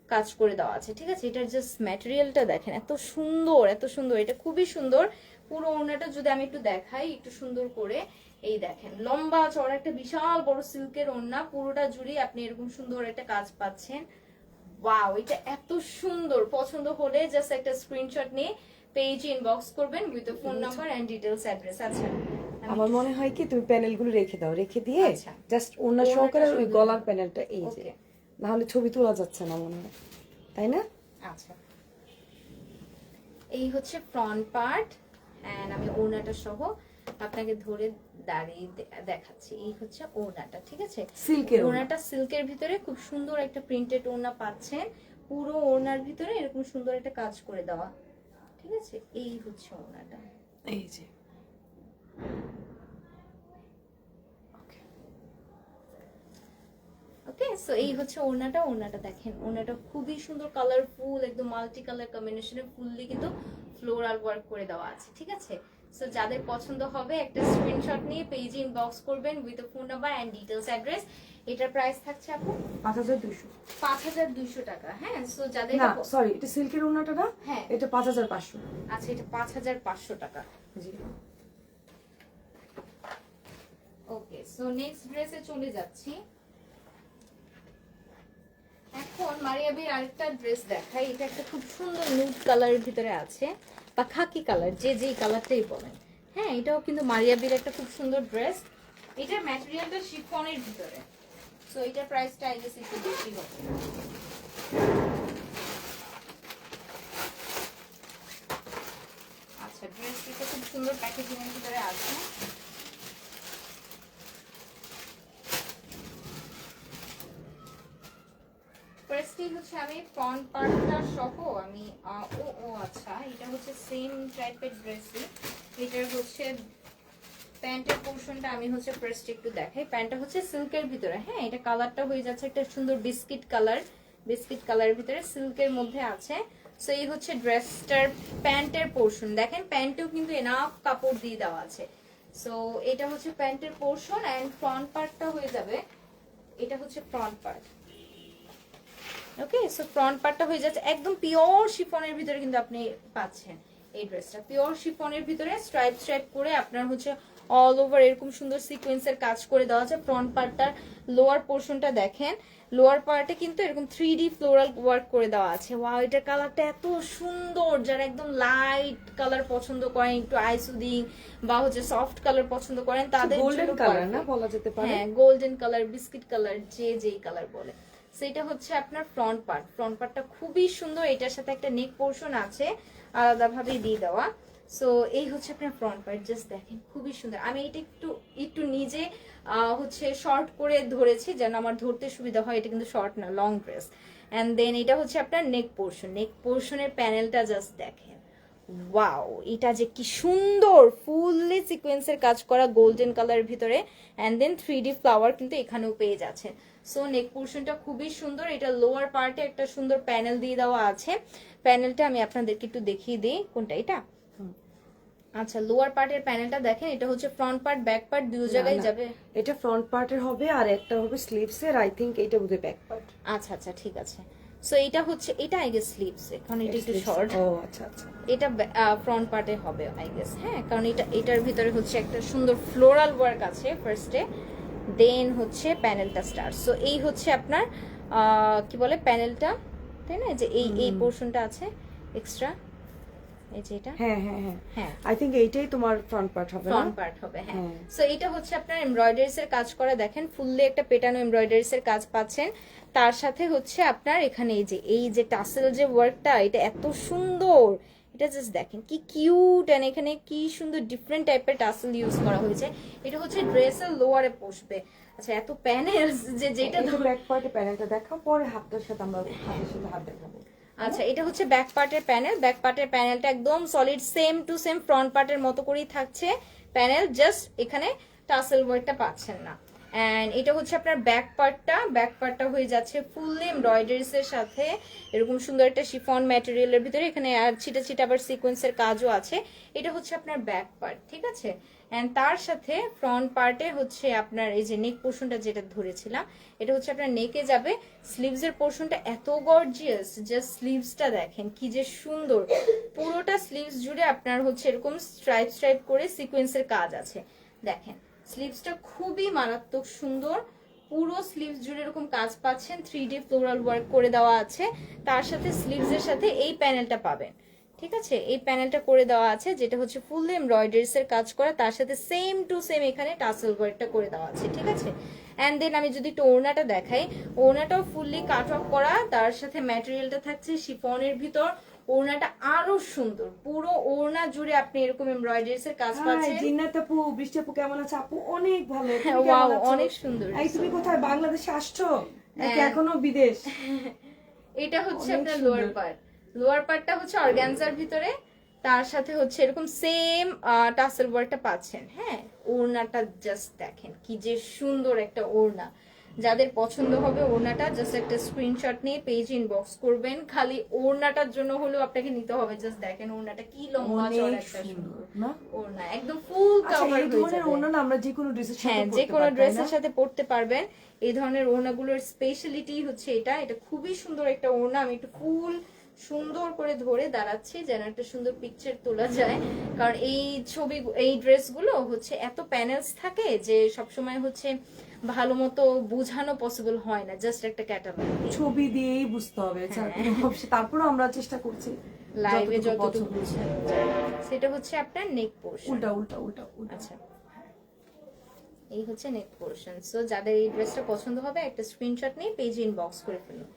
S1: কাজ করে দেওয়া আছে, ঠিক আছে। এটার জাস্ট ম্যাটেরিয়ালটা দেখেন, এত সুন্দর এত সুন্দর, এটা খুবই সুন্দর। পুরো ওড়নাটা যদি আমি একটু দেখাই একটু সুন্দর করে, এই দেখেন লম্বা চড়া একটা বিশাল বড় সিল্কের ওড়না, পুরোটা জুড়ে আপনি এরকম সুন্দর একটা কাজ পাচ্ছেন। ওয়াও, এটা এত সুন্দর। পছন্দ হলে জাস্ট একটা স্ক্রিনশট নিয়ে পেজে ইনবক্স করবেন with the phone number and details address. আচ্ছা,
S2: আমার মনে হয় কি তুমি প্যানেলগুলো রেখে দাও, রেখে দিয়ে
S1: আচ্ছা,
S2: জাস্ট ওড়না সহকারে ওই গলার প্যানেলটা এই যে,
S1: ওকে,
S2: না হলে ছবি তোলা যাচ্ছে না মনে হয়, তাই না?
S1: আচ্ছা, এই হচ্ছে ফ্রন্ট পার্ট। এন্ড আমি ওড়নাটা সহ আপনাকে ধরে দাঁড়িয়ে দেখাচ্ছি। এই হচ্ছে ওড়নাটা, ঠিক আছে।
S2: সিল্কের
S1: ওড়নাটা সিল্কের ভিতরে খুব সুন্দর একটা প্রিন্টেড ওড়না পাচ্ছেন, পুরো ওড়নার ভিতরে এরকম সুন্দর একটা কাজ করে দেওয়া, ঠিক আছে। এই হচ্ছে ওড়নাটা,
S2: এই যে।
S1: ওকে, সো এই হচ্ছে ওড়নাটা। ওড়নাটা দেখেন, ওড়নাটা খুবই সুন্দর কালারফুল, একদম মাল্টি কালার কম্বিনেশনে ফুললি কিন্তু ফ্লোরাল ওয়ার্ক করে দেওয়া আছে, ঠিক আছে। সো যাদের পছন্দ হবে একটা স্ক্রিনশট নিয়ে পেজে ইনবক্স করবেন with phone number and details address. এটার প্রাইস থাকছে আপু
S2: 5200,
S1: 5200 টাকা। হ্যাঁ, সো যাদের
S2: না সরি, এটা সিল্কের ওড়নাটা না,
S1: হ্যাঁ
S2: এটা 5500।
S1: আচ্ছা, এটা 5500 টাকা।
S2: জি,
S1: ওকে, সো নেক্সট ড্রেসে চলে যাচ্ছি। এখন মারিয়াবির আরেকটা ড্রেস দেখাই। এটা একটা খুব সুন্দর নুড কালারের ভিতরে আছে, বা খাকি কালার, যে যেই কালারটাই বলেন। হ্যাঁ, এটাও কিন্তু মারিয়াবির একটা খুব সুন্দর ড্রেস। এটার ম্যাটেরিয়ালটা শিফনের ভিতরে, সো এটার প্রাইসটা আই গেস একটু বেশি হবে। আচ্ছা, ড্রেসটা খুব সুন্দর প্যাকেজিং এর ভিতরে আছে। ফার্স্টে হচ্ছে আমি ফ্রন্ট পার্টটা সহ আমি আচ্ছা, এটা হচ্ছে সেম টাইপের ড্রেসই। এটার হচ্ছে প্যান্টের পোর্শনটা আমি হচ্ছে ফার্স্ট একটু দেখাই। প্যান্টটা হচ্ছে সিল্কের ভিতরে। হ্যাঁ, এটা কালারটা হয়ে যাচ্ছে একটা সুন্দর বিস্কিট কালার, বিস্কিট কালারের ভিতরে সিল্কের মধ্যে আছে। সো এই হচ্ছে ড্রেসটার প্যান্টের পোর্শন। দেখেন প্যান্টেও কিন্তু এনাফ কাপড় দিয়ে দেওয়া আছে। সো এটা হচ্ছে প্যান্টের পোর্শন এন্ড ফ্রন্ট পার্টটা হয়ে যাবে, এটা হচ্ছে ফ্রন্ট পার্ট। ওকে, সো ফ্রন্ট পার্টটা হয়ে যাচ্ছে একদম পিওর শিফনের ভিতরে কিন্তু আপনি পাচ্ছেন এই ড্রেসটা। পিওর শিফনের ভিতরে স্ট্রাইপ স্ট্রাইপ করে আপনার হচ্ছে অল ওভার এরকম সুন্দর সিকোয়েন্সের কাজ করে দেওয়া আছে। ফ্রন্ট পার্টটার লোয়ার পোর্শনটা দেখেন, লোয়ার পার্টে কিন্তু এরকম 3D ফ্লোরাল ওয়ার্ক করে দেওয়া আছে। ওয়াও, এটার কালারটা এত সুন্দর, যারা একদম লাইট কালার পছন্দ করেন, একটু আইসুদিং বা হচ্ছে সফট কালার পছন্দ করেন তাদের
S2: গোল্ডেন কালার না বলা যেতে পারে,
S1: হ্যাঁ গোল্ডেন কালার, বিস্কিট কালার, যে যেই কালার বলে। সেটা হচ্ছে আপনার ফ্রন্ট পার্ট। ফ্রন্ট পার্টটা খুবই সুন্দর, এটার সাথে একটা নেক পোর্শন আছে আলাদাভাবে দিয়ে দেওয়া। সো এই হচ্ছে আপনার ফ্রন্ট পার্ট, জাস্ট দেখেন খুবই সুন্দর। আমি এটা একটু একটু নিজে হচ্ছে শর্ট করে ধরেছি যেন আমার ধরতে সুবিধা হয়। এটা কিন্তু শর্ট না, লং ড্রেস। অ্যান্ড দেন এটা হচ্ছে আপনার নেক পোর্শন। নেক পোর্শনের প্যানেলটা জাস্ট দেখেন, ওয়াও, এটা যে কি সুন্দর, ফুললি সিকোয়েন্সের কাজ করা গোল্ডেন কালারের ভিতরে, অ্যান্ড দেন 3D ফ্লাওয়ার কিন্তু এখানেও পেয়ে যাচ্ছেন। সো নেক পোর্শনটা খুবই সুন্দর। এটা লোয়ার পার্টে একটা সুন্দর প্যানেল দিয়ে দেওয়া আছে। প্যানেলটা আমি আপনাদেরকে একটু দেখিয়ে দিই। কোনটা এটা? আচ্ছা, লোয়ার পার্টের প্যানেলটা দেখেন, এটা হচ্ছে ফ্রন্ট পার্ট ব্যাক পার্ট দুই জায়গায় যাবে।
S2: এটা ফ্রন্ট পার্টের হবে আর একটা হবে স্লিভস এর, আই থিংক এটা বোধহয় ব্যাক পার্ট।
S1: আচ্ছা আচ্ছা, ঠিক আছে। সো এটা হচ্ছে, এটা আই গেস স্লিভস, কারণ এটা একটু শর্ট।
S2: ও আচ্ছা আচ্ছা,
S1: এটা ফ্রন্ট পার্টে হবে আই গেস, হ্যাঁ, কারণ এটার ভিতরে হচ্ছে একটা সুন্দর ফ্লোরাল ওয়ার্ক আছে ফার্স্টে, দেন হচ্ছে প্যানেলটা স্টার্ট। সো এই হচ্ছে আপনার কি বলে প্যানেলটা, তাই না? যে এই পোর্শনটা আছে এক্সট্রা, এই যে এটা,
S2: হ্যাঁ হ্যাঁ হ্যাঁ
S1: হ্যাঁ,
S2: আই থিংক এইটাই তোমার ফ্রন্ট পার্ট হবে না?
S1: ফ্রন্ট পার্ট হবে, হ্যাঁ। সো এটা হচ্ছে আপনার এমব্রয়ডারিজ এর কাজ করা, দেখেন ফুললি একটা পেটানো এমব্রয়ডারিজ এর কাজ পাচ্ছেন। তার সাথে হচ্ছে আপনার এখানে এই যে টাসেল যে ওয়ার্কটা, এটা এত সুন্দর, এটা জাস্ট দেখেন কি কিউট। এন্ড এখানে কি সুন্দর ডিফারেন্ট টাইপের টাসেল ইউজ করা হয়েছে। এটা হচ্ছে ড্রেসের লোয়ারে বসবে। আচ্ছা, এত প্যানেলস যেটা
S2: ব্যাক পার্টে প্যানেলটা দেখাও, পরে হাতটার সাথে আমরা হাতের সাথে হাত দেখাবো।
S1: আচ্ছা, এটা হচ্ছে ব্যাক পার্টের প্যানেল। ব্যাক পার্টের প্যানেলটা একদম solid same to same front পার্টের মতো করেই থাকছে প্যানেল, জাস্ট এখানে টাসেল ওয়ার্কটা পাচ্ছেন না। এন্ড এটা হচ্ছে আপনার ব্যাক পার্টটা। ব্যাক পার্টটা হয়ে যাচ্ছে ফুললি এমব্রয়ডারিজ এর সাথে এরকম সুন্দর একটা শিফন ম্যাটেরিয়ালের ভিতরে, এখানে আর ছিটা ছিটা আবার সিকোয়েন্সের কাজও আছে। এটা হচ্ছে আপনার ব্যাক পার্ট, ঠিক আছে। এন্ড তার সাথে ফ্রন্ট পার্টে হচ্ছে আপনার এই যে নেক পোর্শনটা যেটা ধরেছিলাম, এটা হচ্ছে আপনার নেকে যাবে। স্লিভস এর পোর্শনটা এত গর্জিয়াস, জাস্ট স্লিভসটা দেখেন কি যে সুন্দর। পুরোটা স্লিভস জুড়ে আপনার হচ্ছে এরকম স্ট্রাইপ স্ট্রাইপ করে সিকোয়েন্সের কাজ আছে। দেখেন স্লিভসটা খুবই মারাত্মক সুন্দর, পুরো স্লিভস জুড়ে এরকম কাজ পাচ্ছেন, 3D ফ্লোরাল ওয়ার্ক করে দেওয়া আছে। তার সাথে স্লিভস এর সাথে এই প্যানেলটা পাবেন, ঠিক আছে। এই প্যানেলটা করে দেওয়া আছে যেটা হচ্ছে ফুললি এমব্রয়ডারিজ এর কাজ করা, তার সাথে সেম টু সেম এখানে টাসেল ওয়ার্কটা করে দেওয়া আছে, ঠিক আছে। এন্ড দেন আমি যদি একটু ওড়নাটা দেখাই, ওড়নাটাও ফুললি কাট অফ করা, তার সাথে ম্যাটেরিয়ালটা থাকছে শিফনের ভিতর। ওড়নাটা আরো সুন্দর, পুরো ওড়না জুড়ে আপনি এরকম এমব্রয়ডারিজ এর কাজ পাচ্ছেন।
S2: জিন্নাত আপু, বৃষ্টি আপু কেমন আছে? আপু অনেক ভালো,
S1: ওয়াও, অনেক সুন্দর।
S2: এই তুমি কোথায়, বাংলাদেশে আসছো নাকি এখনো বিদেশ?
S1: এটা হচ্ছে আপনার লোয়ার পার্ট। লোয়ার পার্টটা হচ্ছে অর্গানজার ভিতরে, তার সাথে হচ্ছে এরকম সেম টাসেল ওয়ার্কটা পাচ্ছেন, হ্যাঁ। ওড়নাটা জাস্ট দেখেন কি যে সুন্দর একটা ওড়না। যাদের পছন্দ হবে ওড়নাটা, জাস্ট একটা স্ক্রিনশট নিয়ে পেজ ইনবক্স করবেন। খালি ওড়নাটার জন্য হলেও আপনাকে নিতে হবে। জাস্ট দেখেন ওড়নাটা কি লম্বা চওড়া একটা সুন্দর ওড়না, একদম ফুল কভার হয়ে যাবে।
S2: ওড়না আমরা যে কোনো ড্রেসের সাথে,
S1: হ্যাঁ, যে কোনো ড্রেসের সাথে পরতে পারবেন। এই ধরনের ওড়নাগুলোর স্পেশালিটি হচ্ছে এটা খুবই সুন্দর একটা ওড়না। আমি একটু ফুল সুন্দর করে ধরে দাঁড়াচ্ছি যেন একটা সুন্দর পিকচার তোলা যায়, কারণ এই ড্রেসগুলো হচ্ছে এত প্যানেলস থাকে যে সবসময় হচ্ছে ভালো মতো বোঝানো পসিবল হয় না, জাস্ট একটা ক্যাটালগ
S2: ছবি দিয়েই বুঝতে হবে। তারপর আমরা চেষ্টা করছি
S1: লাইভে যতটুকু বোঝানো যায়। সেটা হচ্ছে আপনার নেক পোর্শন।
S2: উল্টা উল্টা উল্টা উল্টা।
S1: আচ্ছা, এই হচ্ছে নেক পোর্শন। সো যাদের এই ড্রেসটা পছন্দ হবে একটা স্ক্রিনশট নিয়ে পেজে ইনবক্স করে ফেলুন।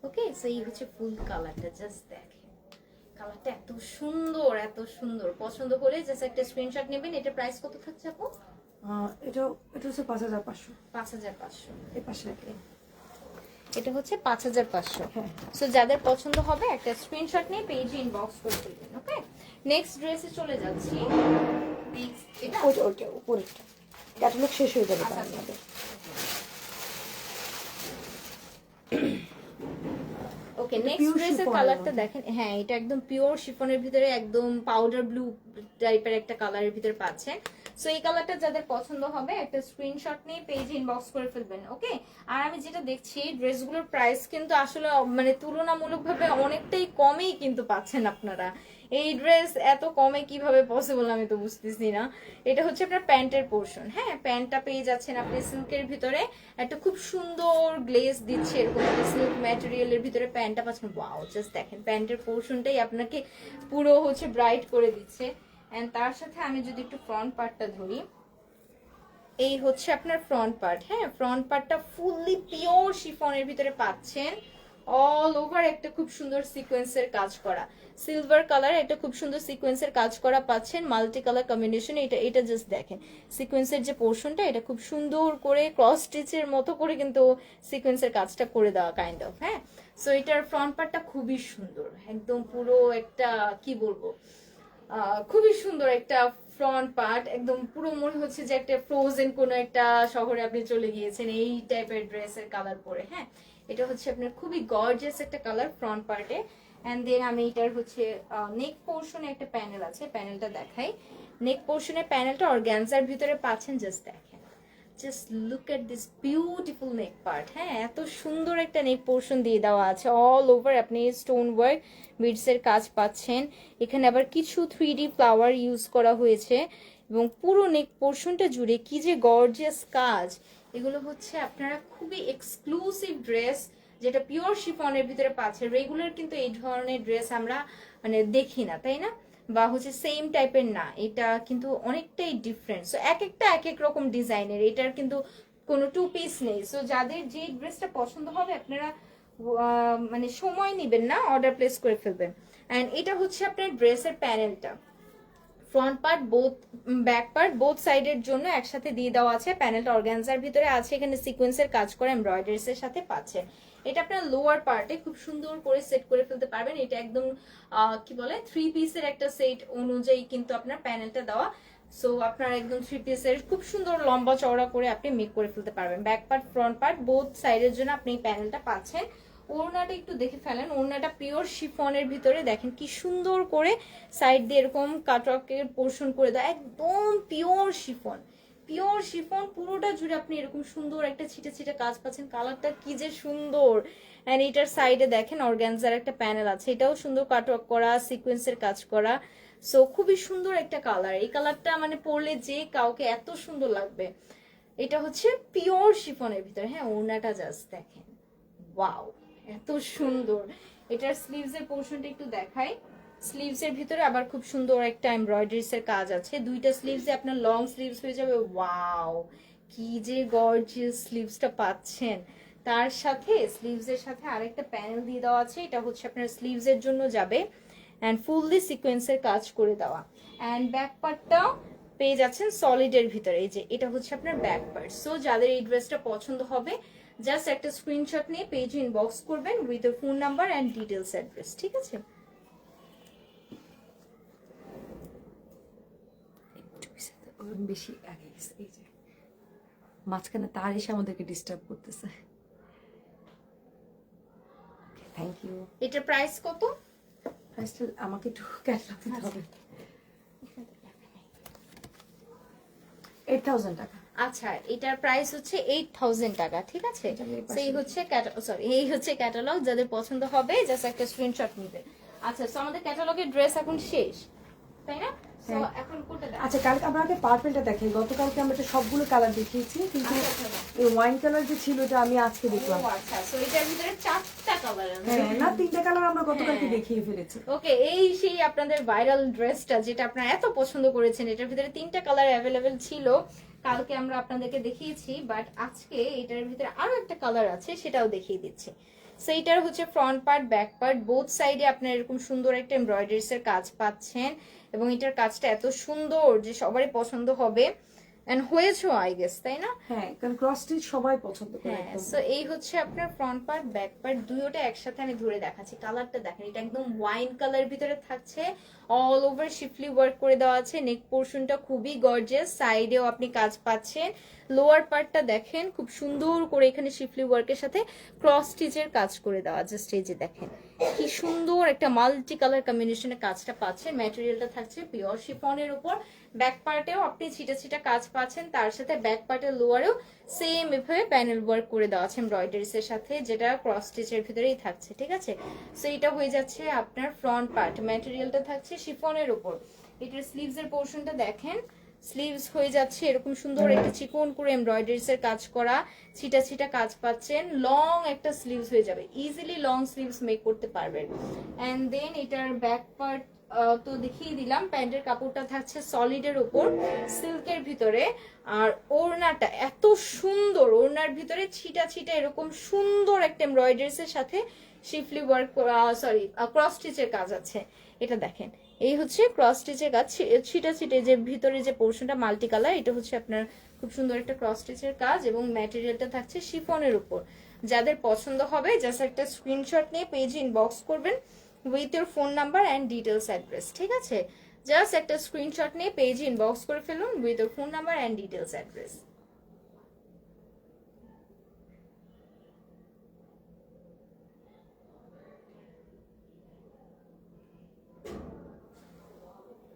S1: ওকে, সো এই হচ্ছে ফুল কালারটা, জাস্ট দেখেন কালারটা এত সুন্দর, এত সুন্দর। পছন্দ হলে জাস্ট একটা স্ক্রিনশট নেবেন। এটা প্রাইস কত থাকছে আপু?
S2: এটা হচ্ছে 5500।
S1: 5500
S2: এই পাশে
S1: এটা হচ্ছে 5500। সো যাদের পছন্দ হবে একটা স্ক্রিনশট নিয়ে পেজে ইনবক্স করে দিবেন। ওকে, নেক্সট ড্রেসে চলে যাচ্ছি। নেক্সট এটা
S2: ওটা উপরেরটা ক্যাটালগ শেষ হয়ে যাবে তার মধ্যে।
S1: ওকে, নেক্সট ড্রেসের কালারটা দেখেন। হ্যাঁ, এটা একদম পিওর শিফনের ভিতরে একদম পাউডার ব্লু টাইপের একটা কালারের ভিতরে পাচ্ছেন। সো এই কালারটা যাদের পছন্দ হবে একটা স্ক্রিনশট নিয়ে পেজ ইনবক্স করে ফেলবেন, ওকে। আর আমি যেটা দেখছি ড্রেসগুলোর প্রাইস কিন্তু আসলে মানে তুলনামূলকভাবে অনেকটাই কমেই কিন্তু পাচ্ছেন আপনারা। এই ড্রেস এত কমে কিভাবে পসিবল আমি তো বুঝতেছি না। এটা হচ্ছে আপনার প্যান্টের পোর্শন, হ্যাঁ প্যান্টটা পেয়ে যাচ্ছেন আপনি সিল্কের ভিতরে, একটা খুব সুন্দর গ্লেজ দিচ্ছে এরকম একটা সিল্ক ম্যাটেরিয়ালের ভিতরে প্যান্টটা পাচ্ছেন। ওয়াও, জাস্ট দেখেন প্যান্টের পোর্শনটাই আপনাকে পুরো হচ্ছে ব্রাইট করে দিচ্ছে। এন্ড তার সাথে আমি যদি একটু ফ্রন্ট পার্টটা ধরি, এই হচ্ছে আপনার ফ্রন্ট পার্ট, হ্যাঁ ফ্রন্ট পার্টটা ফুললি পিওর শিফনের ভিতরে পাচ্ছেন। অল ওভার একটা খুব সুন্দর সিকোয়েন্সের কাজ করা, সিলভার কালার একটা খুব সুন্দর সিকোয়েন্সের কাজ করা পাচ্ছেন, মাল্টি কালার কম্বিনেশন। এটা জাস্ট দেখেন সিকোয়েন্সের যে পোর্শনটা এটা খুব সুন্দর করে ক্রস স্টিচের মতো করে কিন্তু সিকোয়েন্সের কাজটা করে দেওয়া কাইন্ড অফ, হ্যাঁ। সো এটার ফ্রন্ট পার্টটা খুবই সুন্দর, একদম পুরো একটা কি বলবো খুবই সুন্দর একটা ফ্রন্ট পার্ট, একদম পুরো মনে হচ্ছে যে একটা ফ্রোজেন কোন একটা শহরে আপনি চলে গিয়েছেন এই টাইপের ড্রেসের কালার পরে, হ্যাঁ। এটা হচ্ছে আপনার খুবই গর্জিয়াস একটা কালার ফ্রন্ট পার্টে। এন্ড দেন আমি এটার হচ্ছে নেক পোর্শনে একটা প্যানেল আছে, প্যানেলটা দেখাই। নেক পোর্শনের প্যানেলটা অর্গানজার ভিতরে পাচ্ছেন, জাস্ট দেখেন, just look at this beautiful neck part, হ্যাঁ এত সুন্দর একটা নেক পোর্শন দিয়ে দেওয়া আছে। অল ওভার আপনি স্টোন ওয়ার্ক বিডস এর কাজ পাচ্ছেন, এখানে আবার কিছু 3D ফ্লাওয়ার ইউজ করা হয়েছে এবং পুরো নেক পোর্শনটা জুড়ে কি যে গর্জিয়াস কাজ। এগুলো হচ্ছে আপনারা খুবই এক্সক্লুসিভ ড্রেস যেটা পিওর শিফনের ভিতরে পাচ্ছে। রেগুলার কিন্তু এই ধরনের ড্রেস আমরা মানে দেখি না, তাই না, বা হচ্ছে সেম টাইপের না, এটা কিন্তু অনেকটাই ডিফারেন্ট। সো এক একটা এক এক রকম ডিজাইনের, এটার কিন্তু কোনো টু পিস নেই। সো যাদের যে ড্রেসটা পছন্দ হবে আপনারা মানে সময় নেবেন না, অর্ডার প্লেস করে ফেলবেন। অ্যান্ড এটা হচ্ছে আপনার ড্রেসের প্যানেলটা, front part both back part both সাইডের জন্য একসাথে দিয়ে দেওয়া আছে। প্যানেলটা অর্গানজার ভিতরে আছে, এখানে সিকোয়েন্সের কাজ করে এমব্রয়ডারিজ এর সাথে পাচ্ছেন। এটা আপনার লোয়ার পার্টে খুব সুন্দর করে সেট করে ফেলতে পারবেন। এটা একদম কি বলে 3 পিসের একটা সেট অনুযায়ী কিন্তু আপনার প্যানেলটা দেওয়া। সো আপনার একদম 3 পিসের খুব সুন্দর লম্বা চওড়া করে আপনি মেক করে ফেলতে পারবেন। Back part front part both সাইডের জন্য আপনি এই প্যানেলটা পাচ্ছেন। ওড়নাটা একটু দেখে ফেলেন, ওড়নাটা পিওর শিফনের ভিতরে দেখেন কি সুন্দর করে সাইড দিয়ে এরকম কাটওয়ার্কের পোর্শন করে দেয়, একদম পিওর শিফন, পিওর শিফন পুরোটা জুড়ে আপনি এরকম সুন্দর একটা ছিটে ছিটে কাজ পাচ্ছেন। কালারটা কি যে সুন্দর। এন্ড এটার সাইডে দেখেন অর্গানজার একটা প্যানেল আছে, এটাও সুন্দর কাটওয়ার্ক করা, সিকোয়েন্সের কাজ করা। সো খুবই সুন্দর একটা কালার, এই কালারটা মানে পরলে যে কাউকে এত সুন্দর লাগবে। এটা হচ্ছে পিওর শিফনের ভিতরে, হ্যাঁ ওড়নাটা জাস্ট দেখেন, ওয়াও এত সুন্দর। এটার স্লিভস এর পোর্শনটা একটু দেখাই। স্লিভস এর ভিতরে আবার খুব সুন্দর একটা এমব্রয়ডারিজ এর কাজ আছে, দুইটা স্লিভসে আপনার লং স্লিভস হয়ে যাবে। ওয়াও কি যে গর্জিয়াস স্লিভসটা পাচ্ছেন। তার সাথে স্লিভস এর সাথে আরেকটা প্যানেল দিয়ে দেওয়া আছে, এটা হচ্ছে আপনার স্লিভস এর জন্য যাবে। এন্ড ফুললি সিকোয়েন্সের কাজ করে দেওয়া। এন্ড ব্যাক পার্টটাও পেয়ে যাচ্ছেন সলিডের ভিতরে, এই যে এটা হচ্ছে আপনার ব্যাক পার্ট। সো যাদের এই ড্রেসটা পছন্দ হবে জাস্ট একটা স্ক্রিনশট নিয়ে পেজ ইনবক্স করবেন with a phone number and details address, ঠিক আছে।
S2: বেশি আগে গেছে, এই যে মাঝখানে তার এসে আমাদেরকে ডিস্টার্ব করতেছে। Thank you.
S1: এটার প্রাইস কত?
S2: প্রাইসটা আমাকে একটু ক্যালকুলেট দিতে হবে। 8000 টাকা।
S1: আচ্ছা এটার প্রাইস হচ্ছে 8000 টাকা, ঠিক আছে। সেই হচ্ছে সরি এই হচ্ছে ক্যাটালগ, যাদের পছন্দ হবে জাস্ট একটা স্ক্রিনশট নেবেন। আচ্ছা সো আমাদের ক্যাটালগের ড্রেস এখন শেষ, তাই না? সো এখন কোনটা দেখাবো?
S2: আচ্ছা কালকে আমরা আগে পার্পলটা দেখাই, গতকালকে আমরা সবগুলো কালার দেখিয়েছি, কিন্তু এই ওয়াইন কালার যে ছিল এটা আমি আজকে দেখলাম।
S1: আচ্ছা সো এটার ভিতরে 4টা কালার আছে,
S2: হ্যাঁ না 3টা কালার আমরা গতকালকে দেখিয়ে ফেলেছি।
S1: ওকে এই সেই আপনাদের ভাইরাল ড্রেসটা যেটা আপনারা এত পছন্দ করেছেন, এটার ভিতরে 3টা কালার অ্যাভেলেবেল ছিল, কালকে আমরা আপনাদেরকে দেখিয়েছি। বাট আজকে এটার ভিতরে আরো একটা কালার আছে, সেটাও দেখিয়ে দিচ্ছি। সো এটার হচ্ছে front part back part both সাইডে আপনার এরকম সুন্দর একটা এমব্রয়ডারিজ এর কাজ পাচ্ছেন এবং এটার কাজটা এত সুন্দর যে সবারই পছন্দ হবে। এন্ড হয়েছেও আই গেস, তাই না?
S2: হ্যাঁ কারণ ক্রস স্টিচ সবাই পছন্দ করে।
S1: হ্যাঁ সো এই হচ্ছে আপনার ফ্রন্ট পার্ট ব্যাক পার্ট দুটোটা একসাথে আমি ধরে দেখাচ্ছি। কালারটা দেখেন, এটা একদম ওয়াইন কালার ভিতরে থাকছে, অল ওভার শিফলি ওয়ার্ক করে দেওয়া আছে। নেক পোর্শনটা খুবই গর্জিয়াস, সাইডেও আপনি কাজ পাচ্ছেন। লোয়ার পার্টটা দেখেন খুব সুন্দর করে এখানে শিফলি ওয়ার্কের সাথে ক্রস স্টিচের কাজ করে দেওয়া, জাস্ট এই যে দেখেন কি সুন্দর একটা মাল্টি কালার কম্বিনেশনে কাজটা পাচ্ছেন। ম্যাটেরিয়ালটা থাকছে পিওর শিফনের উপর। ব্যাক পার্টেও আপনি ছিটা ছিটা কাজ পাচ্ছেন, তার সাথে ব্যাক পার্টের লোয়ারেও সেম এভাবে প্যানেল ওয়ার্ক করে দেওয়া আছে এমব্রয়ডারিস এর সাথে, যেটা ক্রস স্টিচের ভিতরেই থাকছে, ঠিক আছে। সো এটা হয়ে যাচ্ছে আপনার ফ্রন্ট পার্ট। ম্যাটেরিয়ালটা থাকছে শিফনের উপর। এটার স্লিভস এর পোর্শনটা দেখেন, স্লিভস হয়ে যাচ্ছে এরকম সুন্দর একটা চিকন করে এমব্রয়ডারিস এর কাজ করা, ছিটা ছিটা কাজ পাচ্ছেন। লং একটা স্লিভস হয়ে যাবে, ইজিলি লং স্লিভস মেক করতে পারবেন। এন্ড দেন এটার ব্যাক পার্ট তো দেখিয়ে দিলাম। প্যান্টের কাপড়টা থাকছে সলিডের উপর সিল্কের ভিতরে, আর ওড়নাটা এত সুন্দর, ওড়নার ভিতরে ছিটা ছিটা এরকম সুন্দর একটা এমব্রয়ডারিস এর সাথে শিফলি ওয়ার্ক, সরি ক্রস স্টিচের কাজ আছে। এটা দেখেন, এই হচ্ছে ক্রস স্টিচের কাজ, ছিটা ছিটে যে ভিতরে যে পোর্শনটা মাল্টি কালার, এটা হচ্ছে আপনার খুব সুন্দর একটা ক্রস স্টিচের কাজ, এবং ম্যাটেরিয়ালটা থাকছে শিফনের উপর। যাদের পছন্দ হবে জাস্ট একটা স্ক্রিনশট নিয়ে পেজে ইনবক্স করবেন with your phone number and details address, ঠিক আছে। জাস্ট একটা স্ক্রিনশট নিয়ে পেজে ইনবক্স করে ফেলুন with your phone number and details address.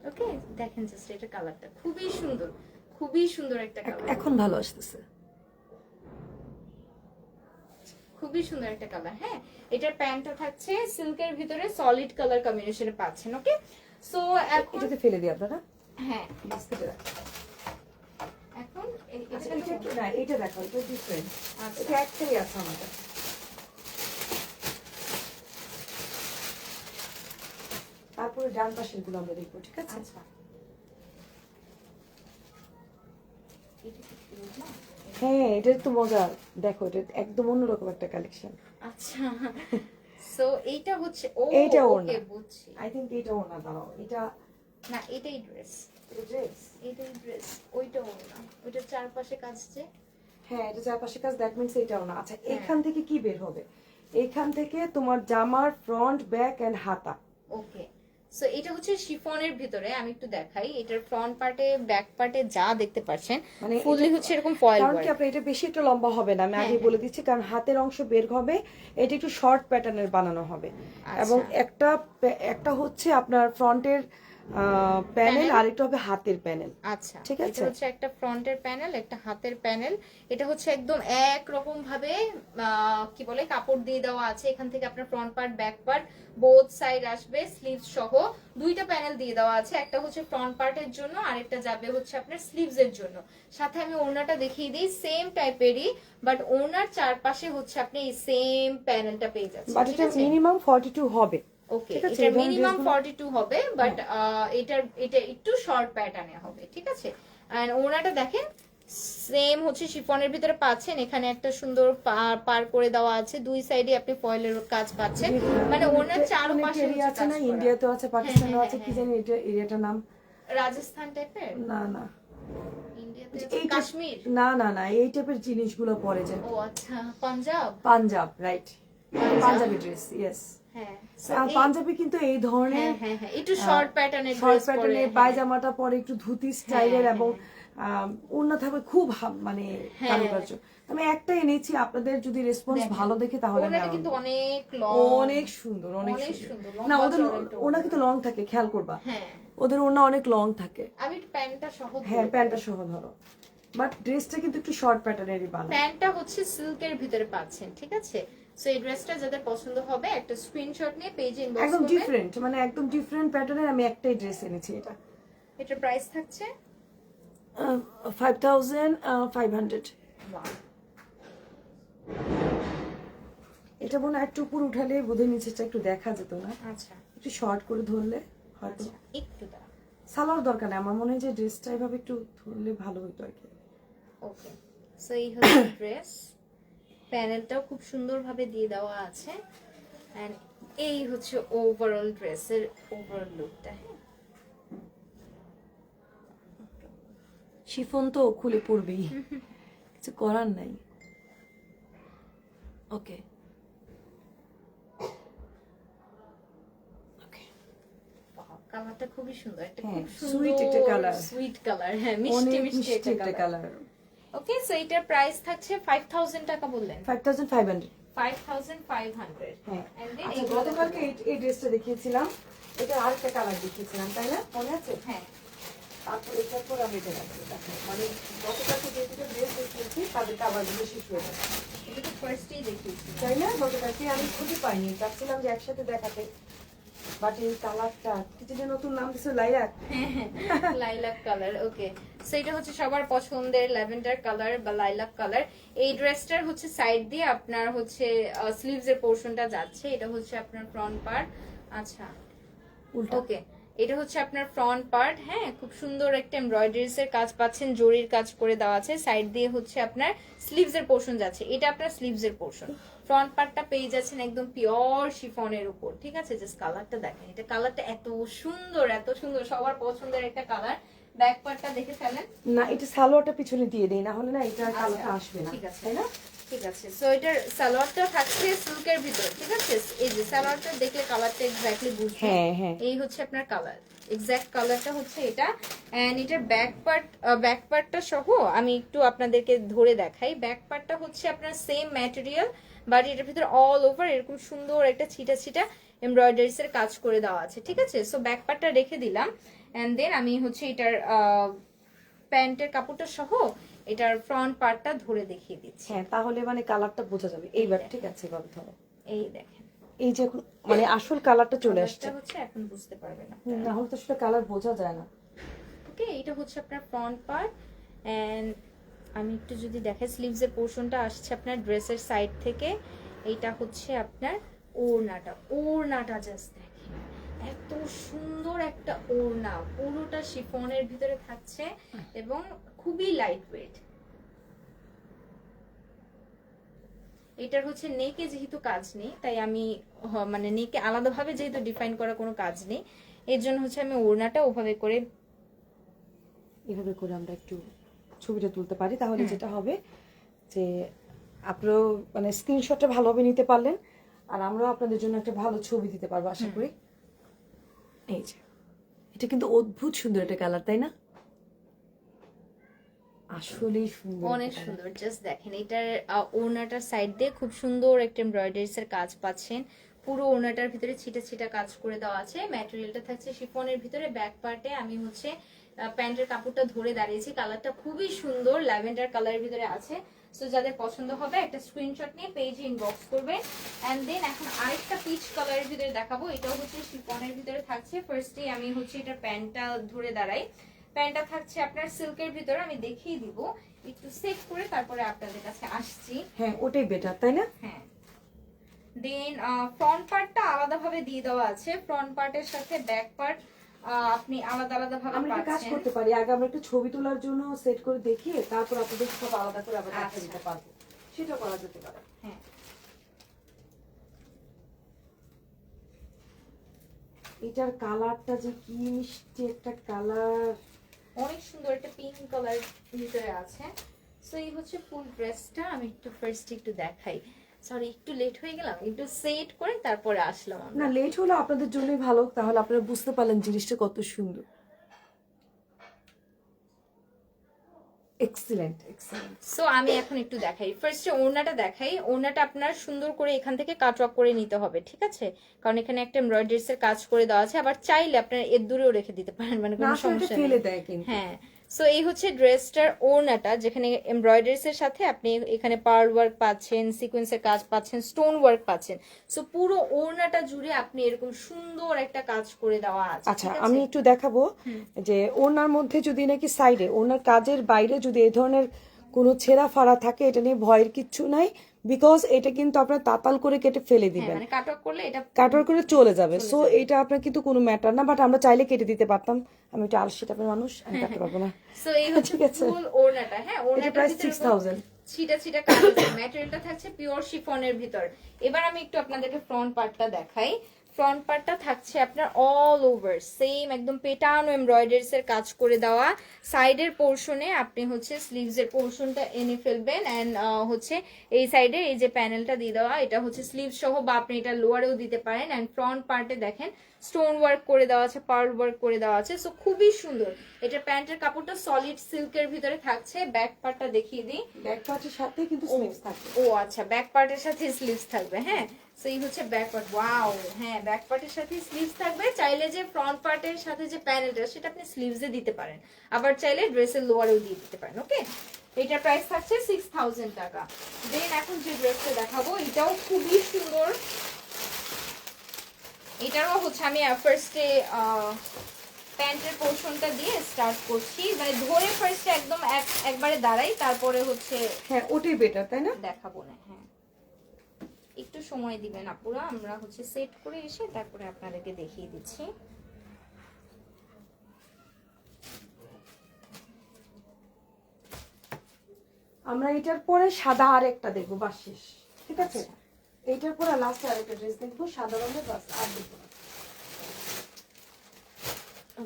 S1: Okay, দেখেন জাস্ট এটা কালারটা খুবই সুন্দর, খুবই সুন্দর একটা কালার,
S2: এখন ভালো আসতেছে,
S1: খুবই সুন্দর একটা কালার। হ্যাঁ, এটার প্যান্টটা থাকছে সিল্কের ভিতরে সলিড কালার কম্বিনেশনে পাচ্ছেন। ওকে, সো এখন
S2: এটাতে ফেলে দিই আপনারা।
S1: হ্যাঁ,
S2: বাস্কেটে রাখি।
S1: এখন
S2: আচ্ছা, না এটা দেখো, এটা ডিফারেন্ট।
S1: আচ্ছা,
S2: এটা একটাই আছে আমাদের। তারপরে ডান পাশের গুলো আমরা দেখবো, ঠিক আছে।
S1: আচ্ছা, এটা কি সুন্দর না?
S2: হ্যাঁ, এটা তো মজা। দেখো, এটা একদম অন্যরকম একটা কালেকশন।
S1: আচ্ছা, সো এইটা হচ্ছে
S2: এইটা
S1: ওকে,
S2: ওড়না।
S1: বুঝছি।
S2: আই থিংক এটা ওড়না দাও। এটা
S1: না, এটাই ড্রেস,
S2: এটা ড্রেস।
S1: এটাই ড্রেস, ওইটা ওড়না, ওইটার চারপাশে কাজ যে।
S2: হ্যাঁ, এটা চারপাশে কাজ, দ্যাট মিন্স এটা ওড়না। আচ্ছা,
S1: হ্যাঁ।
S2: এখান থেকে কি বের হবে? এখান থেকে তোমার জামার ফ্রন্ট, ব্যাক এন্ড হাতা।
S1: ওকে, সো এটা হচ্ছে শিফনের ভিতরে। আমি একটু দেখাই, এটার ফ্রন্ট পার্টে ব্যাক পার্টে যা দেখতে পাচ্ছেন
S2: মানে
S1: ফুললি হচ্ছে এরকম ফয়েল
S2: কারণ কি
S1: ওয়ার্ক।
S2: আপনার এটা বেশি একটা লম্বা হবে না, আমি
S1: হ্যাঁ,
S2: আগে বলে দিচ্ছি, কারণ হাতের অংশ বের হবে। এটা একটু শর্ট প্যাটার্নের বানানো হবে, এবং একটা হচ্ছে আপনার ফ্রন্টের প্যানেল, আর একটা হবে হাতের প্যানেল।
S1: আচ্ছা,
S2: ঠিক আছে,
S1: এটা হচ্ছে একটা ফ্রন্টের প্যানেল, একটা হাতের প্যানেল। এটা হচ্ছে একদম এক রকম ভাবে কি বলে কাপড় দিয়ে দেওয়া আছে। এখান থেকে আপনার front part back part both side আসবে, স্লিভস সহ দুইটা প্যানেল দিয়ে দেওয়া আছে। একটা হচ্ছে ফ্রন্ট পার্টের জন্য, আরেকটা যাবে হচ্ছে আপনার স্লিভস এর জন্য। সাথে আমি ওড়নাটা দেখিয়ে দিই, সেম টাইপেরই, বাট ওড়নার চারপাশে হচ্ছে আপনি এই সেম প্যানেলটা পেয়ে যাচ্ছেন।
S2: বাট এটা মিনিমাম 42 হবে।
S1: ওকে, এটা মিনিমাম 42 হবে, বাট এটা একটু শর্ট প্যাটার্নে হবে, ঠিক আছে। এন্ড ওনাটা দেখেন সেম হচ্ছে শিফনের ভিতরে পাচ্ছেন। এখানে একটা সুন্দর পার করে দেওয়া আছে, দুই সাইডে আপনি ফয়েলের কাজ পাচ্ছেন, মানে ওনার চারপাশে
S2: এরিয়া আছে না, ইন্ডিয়াতে আছে, পাকিস্তানেও আছে, কি জানি এটা এরিয়াটার নাম,
S1: রাজস্থান টাইপের,
S2: না না
S1: ইন্ডিয়াতে
S2: এই
S1: কাশ্মীর,
S2: না না না, এই টাইপের জিনিসগুলো পরে যায়।
S1: ও আচ্ছা, Punjab,
S2: Punjab, right, Punjabi dress, yes.
S1: হ্যাঁ,
S2: পাঞ্জাবি কিন্তু এই ধরনের
S1: হ্যাঁ হ্যাঁ, একটু শর্ট প্যাটার্নের
S2: শর্ট
S1: ড্রেস পরে,
S2: প্যাটার্নের পায়জামাটা পরে একটু ধুতি স্টাইলের, এবং ওড়না থাকবে খুব মানে কারুকার্য। আমি একটা এনেছি, আপনাদের যদি রেসপন্স ভালো দেখে তাহলে
S1: ওনাটা কিন্তু অনেক লং,
S2: অনেক সুন্দর, অনেক সুন্দর। না,
S1: লম্বা
S2: ওদের
S1: চওড়া
S2: ওড়না কিন্তু লং থাকে, খেয়াল করবা,
S1: হ্যাঁ,
S2: ওদের ওড়না অনেক লং থাকে।
S1: আমি প্যান্টটা সহ
S2: হ্যাঁ, প্যান্টটা সহ ধরো, বাট ড্রেসটা কিন্তু একটু শর্ট প্যাটার্নেরই বানানো।
S1: প্যান্টটা হচ্ছে সিল্কের ভিতরে পাচ্ছেন, ঠিক আছে। সো এই ড্রেসটা যাদের পছন্দ হবে একটা স্ক্রিনশট নিয়ে পেজে ইনবক্স
S2: একদম
S1: করবেন।
S2: ডিফারেন্ট, মানে একদম ডিফারেন্ট প্যাটার্নের আমি একটাই ড্রেস এনেছি। এটা
S1: এটার প্রাইস থাকছে
S2: 5500।
S1: Wow.
S2: এটা মনে হয় একটু উপর উঠালে বোধহয় নিচেটা একটু দেখা যেত না,
S1: আচ্ছা,
S2: একটু শর্ট করে ধরলে হয়তো।
S1: আচ্ছা, একটু দাঁড়া।
S2: সালোয়ার দরকার নেই, আমার মনে হয় যে ড্রেসটা এভাবে একটু ধরলে ভালো হতো আর কি।
S1: ওকে, সো এই হচ্ছে ড্রেস, প্যানেলটাও খুব সুন্দরভাবে দিয়ে দেওয়া আছে, এন্ড এই হচ্ছে ওভারঅল ড্রেসের ওভারঅল লুকটা। হ্যাঁ,
S2: শিফন তো খুলে পড়বেই, কিছু করার নাই। ওকে,
S1: কালারটা খুবই সুন্দর, একটা
S2: হ্যাঁ,
S1: খুব
S2: সুইট একটা
S1: সুন্দর
S2: কালার,
S1: সুইট কালার, হ্যাঁ, মিষ্টি মিষ্টি একটা কালার। ওকে, সো এটার প্রাইস থাকছে 5000 টাকা বললেন।
S2: 5500।
S1: 5500।
S2: হ্যাঁ,
S1: এন্ড দেন
S2: আচ্ছা
S1: এইগুলো
S2: গতকালকে এই ড্রেসটা দেখিয়েছিলাম, এটা আরেকটা কালার দেখিয়েছিলাম তাই না, মনে আছে?
S1: হ্যাঁ,
S2: তারপর এটার পর আমি এটা রাখবো। দেখো মানে গতকালকে যে দুটো ড্রেস দেখিয়েছি তাদের কালারগুলো শেষ হয়ে যাচ্ছে,
S1: এটা তো ফার্স্টেই দেখিয়েছি।
S2: তাই না? গতকালকে আমি খুঁজে পাইনি, চাচ্ছিলাম যে একসাথে দেখাতে, বাট এই কালারটা কিছু যে নতুন নাম দিচ্ছে lilac.
S1: Lilac colour. Okay, so এটা হচ্ছে সবার পছন্দের ল্যাভেন্ডার কালার বা লাইলাক কালার। এই ড্রেসটার হচ্ছে সাইড দিয়ে আপনার হচ্ছে স্লিভস এর পোরশনটা যাচ্ছে, এটা হচ্ছে আপনার ফ্রন্ট পার্ট। আচ্ছা,
S2: উল্টো
S1: ওকে, এটা হচ্ছে আপনার ফ্রন্ট পার্ট। হ্যাঁ, খুব সুন্দর একটা এমব্রয়ডারিজ এর কাজ পাচ্ছেন, জরির কাজ করে দেওয়া আছে। সাইড দিয়ে হচ্ছে আপনার স্লিভস এর পোরশন যাচ্ছে, এটা আপনার স্লিভস এর পোরশন। ফ্রন্ট পার্টটা পেয়ে যাচ্ছেন একদম পিওর শিফনের উপর। ঠিক আছে, জাস্ট কালারটা দেখেন, এটা কালারটা এত সুন্দর, এত সুন্দর, সবার পছন্দের একটা কালার। ব্যাক পার্টটা দেখে ফেলেন।
S2: না, এটা সালোয়ারটা পিছনে দিয়ে দেই, না হলে না এটা কালারটা
S1: আচ্ছা,
S2: আসবে না,
S1: ঠিক আছে,
S2: তাই না?
S1: ঠিক আছে। সো এটার সালোয়ারটা থাকছে সিল্কের ভিতর। ঠিক আছে, এই যে সালোয়ারটা দেখলে কালারটা এক্স্যাক্টলি বুঝবেন।
S2: হ্যাঁ হ্যাঁ,
S1: এই হচ্ছে আপনার কালার, এক্স্যাক্ট কালারটা হচ্ছে এটা। এন্ড এটার ব্যাক পার্টটা সহ আমি একটু আপনাদেরকে ধরে দেখাই। ব্যাক পার্টটা হচ্ছে আপনার সেম ম্যাটেরিয়াল, বাট এটার ভিতরে অল ওভার এরকম সুন্দর একটা ছিটা ছিটা এমব্রয়ডারিজ এর কাজ করে দেওয়া আছে। ঠিক আছে, সো ব্যাক পার্টটা রেখে দিলাম। এন্ড দেন আমি হচ্ছে এটার প্যান্টের কাপড়টা সহ এটার ফ্রন্ট পার্টটা ধরে দেখিয়ে দিচ্ছি।
S2: হ্যাঁ তাহলে মানে কালারটা বোঝা যাবে এইবার। ঠিক আছে, এবার ধরো,
S1: এই দেখেন,
S2: এই যে এখন মানে আসল কালারটা চলে আসছে,
S1: কালারটা হচ্ছে এখন বুঝতে পারবেন না।
S2: না হলে তো সেটা কালার বোঝা যায় না।
S1: ওকে, এটা হচ্ছে আপনার ফ্রন্ট পার্ট। এন্ড আমি একটু যদি দেখাই, স্লিভস এর পোরশনটা আসছে আপনার ড্রেসের সাইড থেকে। এইটা হচ্ছে আপনার ওড়নাটা। ওড়নাটা জাস্ট দেখেন, এত সুন্দর একটা ওড়না, পুরোটা শিফনের ভিতরে থাকছে এবং খুবই লাইট ওয়েট। এটার হচ্ছে নেকে যেহেতু কাজ নেই, তাই আমি মানে নেকে আলাদাভাবে যেহেতু ডিফাইন করা কোনো কাজ নেই, এর জন্য হচ্ছে আমি ওড়নাটা ওভাবে করে
S2: এভাবে করে আমরা একটু ছবিটা তুলতে পারি, তাহলে যেটা হবে যে আপনারাও মানে স্ক্রিনশটটা ভালোভাবে নিতে পারলেন, আর আমরাও আপনাদের জন্য একটা ভালো ছবি দিতে পারবো আশা করি। এই যে এটা কিন্তু অদ্ভুত সুন্দর একটা কালার, তাই না? আসলেই সুন্দর,
S1: অনেক সুন্দর। জাস্ট দেখেন, এটার ওড়নাটার সাইড দিয়ে খুব সুন্দর একটা এমব্রয়ডারিজ এর কাজ পাচ্ছেন। পুরো ওড়নাটার ভিতরে ছিটা ছিটা কাজ করে দেওয়া আছে। ম্যাটেরিয়ালটা থাকছে শিফনের ভিতরে। ব্যাক পার্টে আমি হচ্ছে প্যান্টের কাপড়টা ধরে দাঁড়িয়েছি। কালারটা খুবই সুন্দর, ল্যাভেন্ডার কালারের ভিতরে আছে। সো যাদের পছন্দ হবে একটা স্ক্রিনশট নিয়ে পেজে ইনবক্স করবেন। এন্ড দেন এখন আরেকটা পিচ কালারের ভিতরে দেখাবো, এটাও হচ্ছে শিফনের ভিতরে থাকছে। ফার্স্টে আমি হচ্ছে এটা প্যান্টটা ধরে দাঁড়াই। প্যান্টটা থাকছে আপনার সিল্কের ভিতরে, আমি দেখিয়ে দিব একটু সেট করে, তারপরে আপনাদের কাছে আসছি।
S2: হ্যাঁ ওটাই বেটার, তাই না?
S1: হ্যাঁ, দেন ফ্রন্ট পার্টটা আলাদাভাবে দিয়ে দেওয়া আছে। ফ্রন্ট পার্টের সাথে ব্যাক পার্ট আপনি আলাদা আলাদা ভাবে
S2: আমরা একটা কাজ
S1: পাচ্ছেন।
S2: করতে পারি, আগে আমরা একটু ছবি তোলার জন্য সেট করে দেখিয়ে তারপর আপনাদের সব আলাদা করে আবার দেখা দিতে পারবো, সেটা করা যেতে পারে।
S1: হ্যাঁ,
S2: এটার কালারটা যে কি মিষ্টি একটা কালার,
S1: অনেক সুন্দর একটা পিঙ্ক কালার ভিতরে আছে। সো এই হচ্ছে ফুল ড্রেসটা। আমি একটু ফার্স্ট একটু দেখাই। সরি, একটু লেট হয়ে গেলাম, একটু সেট করে তারপরে আসলাম আমরা।
S2: না লেট হলো আপনাদের জন্যই ভালো, তাহলে আপনারা বুঝতে পারলেন জিনিসটা কত সুন্দর। Excellent excellent.
S1: সো আমি এখন একটু দেখাই। ফার্স্টে ওড়নাটা দেখাই। ওড়নাটা আপনার সুন্দর করে এখান থেকে কাট ওয়ার্ক করে নিতে হবে। ঠিক আছে, কারণ এখানে একটা এমব্রয়ডারিজ এর কাজ করে দেওয়া আছে। আবার চাইলে আপনার এর দূরেও রেখে দিতে পারেন, মানে কোনো সমস্যা
S2: ফেলে
S1: নেই।
S2: দেয় কিন্তু।
S1: হ্যাঁ, সো এই হচ্ছে ড্রেসটার ওড়নাটা, যেখানে এমব্রয়ডারিজ এর সাথে আপনি এখানে পার্ল ওয়ার্ক পাচ্ছেন, সিকোয়েন্সের কাজ পাচ্ছেন, স্টোন ওয়ার্ক পাচ্ছেন। সো পুরো ওড়নাটা জুড়ে আপনি এরকম সুন্দর একটা কাজ করে দেওয়া আছে।
S2: আচ্ছা আমি একটু দেখাবো যে ওনার মধ্যে যদি নাকি সাইডে ওনার কাজের বাইরে যদি এই ধরনের কোনো ছেঁড়া ফাড়া থাকে, এটা নিয়ে ভয়ের কিচ্ছু নাই, বিকজ এটা কিন্তু আপনার তাতাল করে কেটে ফেলে দিবেন,
S1: মানে কাট ওয়ার্ক করলে এটা
S2: কাটার করে চলে যাবে। সো এটা আপনার কিন্তু কোনো ম্যাটার না, বাট আমরা চাইলে কেটে দিতে পারতাম। আমি একটা আলসি টাইপের মানুষ, আমি কাটতে পারবো না।
S1: সো এই হচ্ছে ফুল ওড়নাটা। হ্যাঁ,
S2: এটা
S1: ওড়নাটা
S2: প্রাইস 6000।
S1: ছিটা ছিটা কাজ আছে। ম্যাটেরিয়ালটা থাকছে পিওর শিফনের ভিতর। এবার আমি একটু আপনাদেরকে ফ্রন্ট পার্টটা দেখাই। ফ্রন্ট পার্টটা থাকছে আপনার অল ওভার সেম একদম পেটানো এমব্রয়ডারিজ এর কাজ করে দেওয়া। সাইডের পোরশনে আপনি হচ্ছে স্লিভস এর পোরশনটা এনে ফেলবেন। এন্ড হচ্ছে এই সাইডে এই যে প্যানেলটা দিয়ে দেওয়া, এটা হচ্ছে স্লিভস সহ, বা আপনি এটা লোয়ারেও দিতে পারেন। এন্ড ফ্রন্ট পার্টে দেখেন স্টোন ওয়ার্ক করে দেওয়া আছে, পার্ল ওয়ার্ক করে দেওয়া আছে। সো খুবই সুন্দর। এটা প্যান্টের কাপড়টা সলিড সিল্কের ভিতরে থাকছে। ব্যাক পার্টটা দেখিয়ে দিই।
S2: ব্যাক পার্টের সাথে কিন্তু স্লিভস থাকবে।
S1: ও আচ্ছা, ব্যাক পার্টের সাথে স্লিভস থাকবে। হ্যাঁ, সো এই হচ্ছে ব্যাক পার্ট। ওয়াও, হ্যাঁ ব্যাক পার্টের সাথে স্লিভস থাকবে। চাইলে যে ফ্রন্ট পার্টের সাথে যে প্যানেলটা সেটা আপনি স্লিভসে দিতে পারেন, আবার চাইলে ড্রেসের লোয়ারেও দিয়ে দিতে পারেন। ওকে, এটার প্রাইস থাকছে 6000 টাকা। দেন এখন যে ড্রেসটা দেখাবো এটাও খুবই সুন্দর। এটারও হচ্ছে আমি ফার্স্টে প্যান্টের পোর্শনটা দিয়ে স্টার্ট করছি, মানে ধরে ফার্স্টে একদম একবারে দাঁড়াই, তারপরে হচ্ছে
S2: হ্যাঁ ওটাই বেটার, তাই না?
S1: দেখাবো না। হ্যাঁ, একটু সময় দিবেন আপুরা, আমরা হচ্ছে সেট করে এসে তারপরে আপনাদেরকে দেখিয়ে দিচ্ছি।
S2: আমরা এটার পরে সাদা আর একটা দেখবো, বাস শেষ। ঠিক আছে, এইটার পরে লাস্টে আরেকটা ড্রেস দেখবো সাদা রঙের, বাস আর দেখবো না।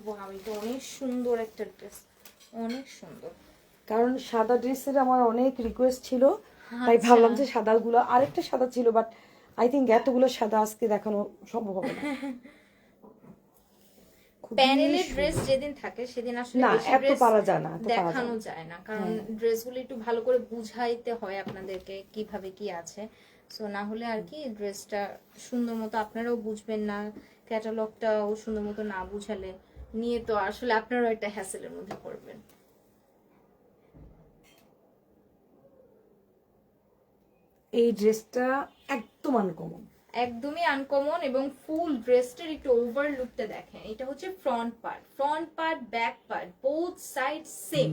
S1: ওয়াও, এটা অনেক সুন্দর একটা ড্রেস, অনেক সুন্দর।
S2: কারণ সাদা ড্রেসের আমার অনেক রিকোয়েস্ট ছিল, তাই ভাবলাম যে সাদাগুলো, আরেকটা সাদা ছিল বাট আই থিঙ্ক এতগুলো সাদা আজকে দেখানো সম্ভব হবে না।
S1: প্যানেলের ড্রেস যেদিন থাকে সেদিন আসলে
S2: না
S1: বেশি
S2: এত
S1: ড্রেস
S2: পারা যায় না,
S1: দেখানো যায় না, কারণ ড্রেসগুলো একটু ভালো করে বুঝাইতে হয় আপনাদেরকে কিভাবে কি আছে। সো না হলে আর কি ড্রেসটা সুন্দর মতো আপনারাও বুঝবেন না, ক্যাটালগটাও সুন্দর মতো না বুঝালে নিয়ে তো আসলে আপনারাও একটা হ্যাসেলের মধ্যে পড়বেন।
S2: এই ড্রেসটা একদম আনকমন,
S1: একদমই আনকমন, এবং ফুল ড্রেসটার একটু ওভার লুকটা দেখেন। এটা হচ্ছে front part, back part, both side same,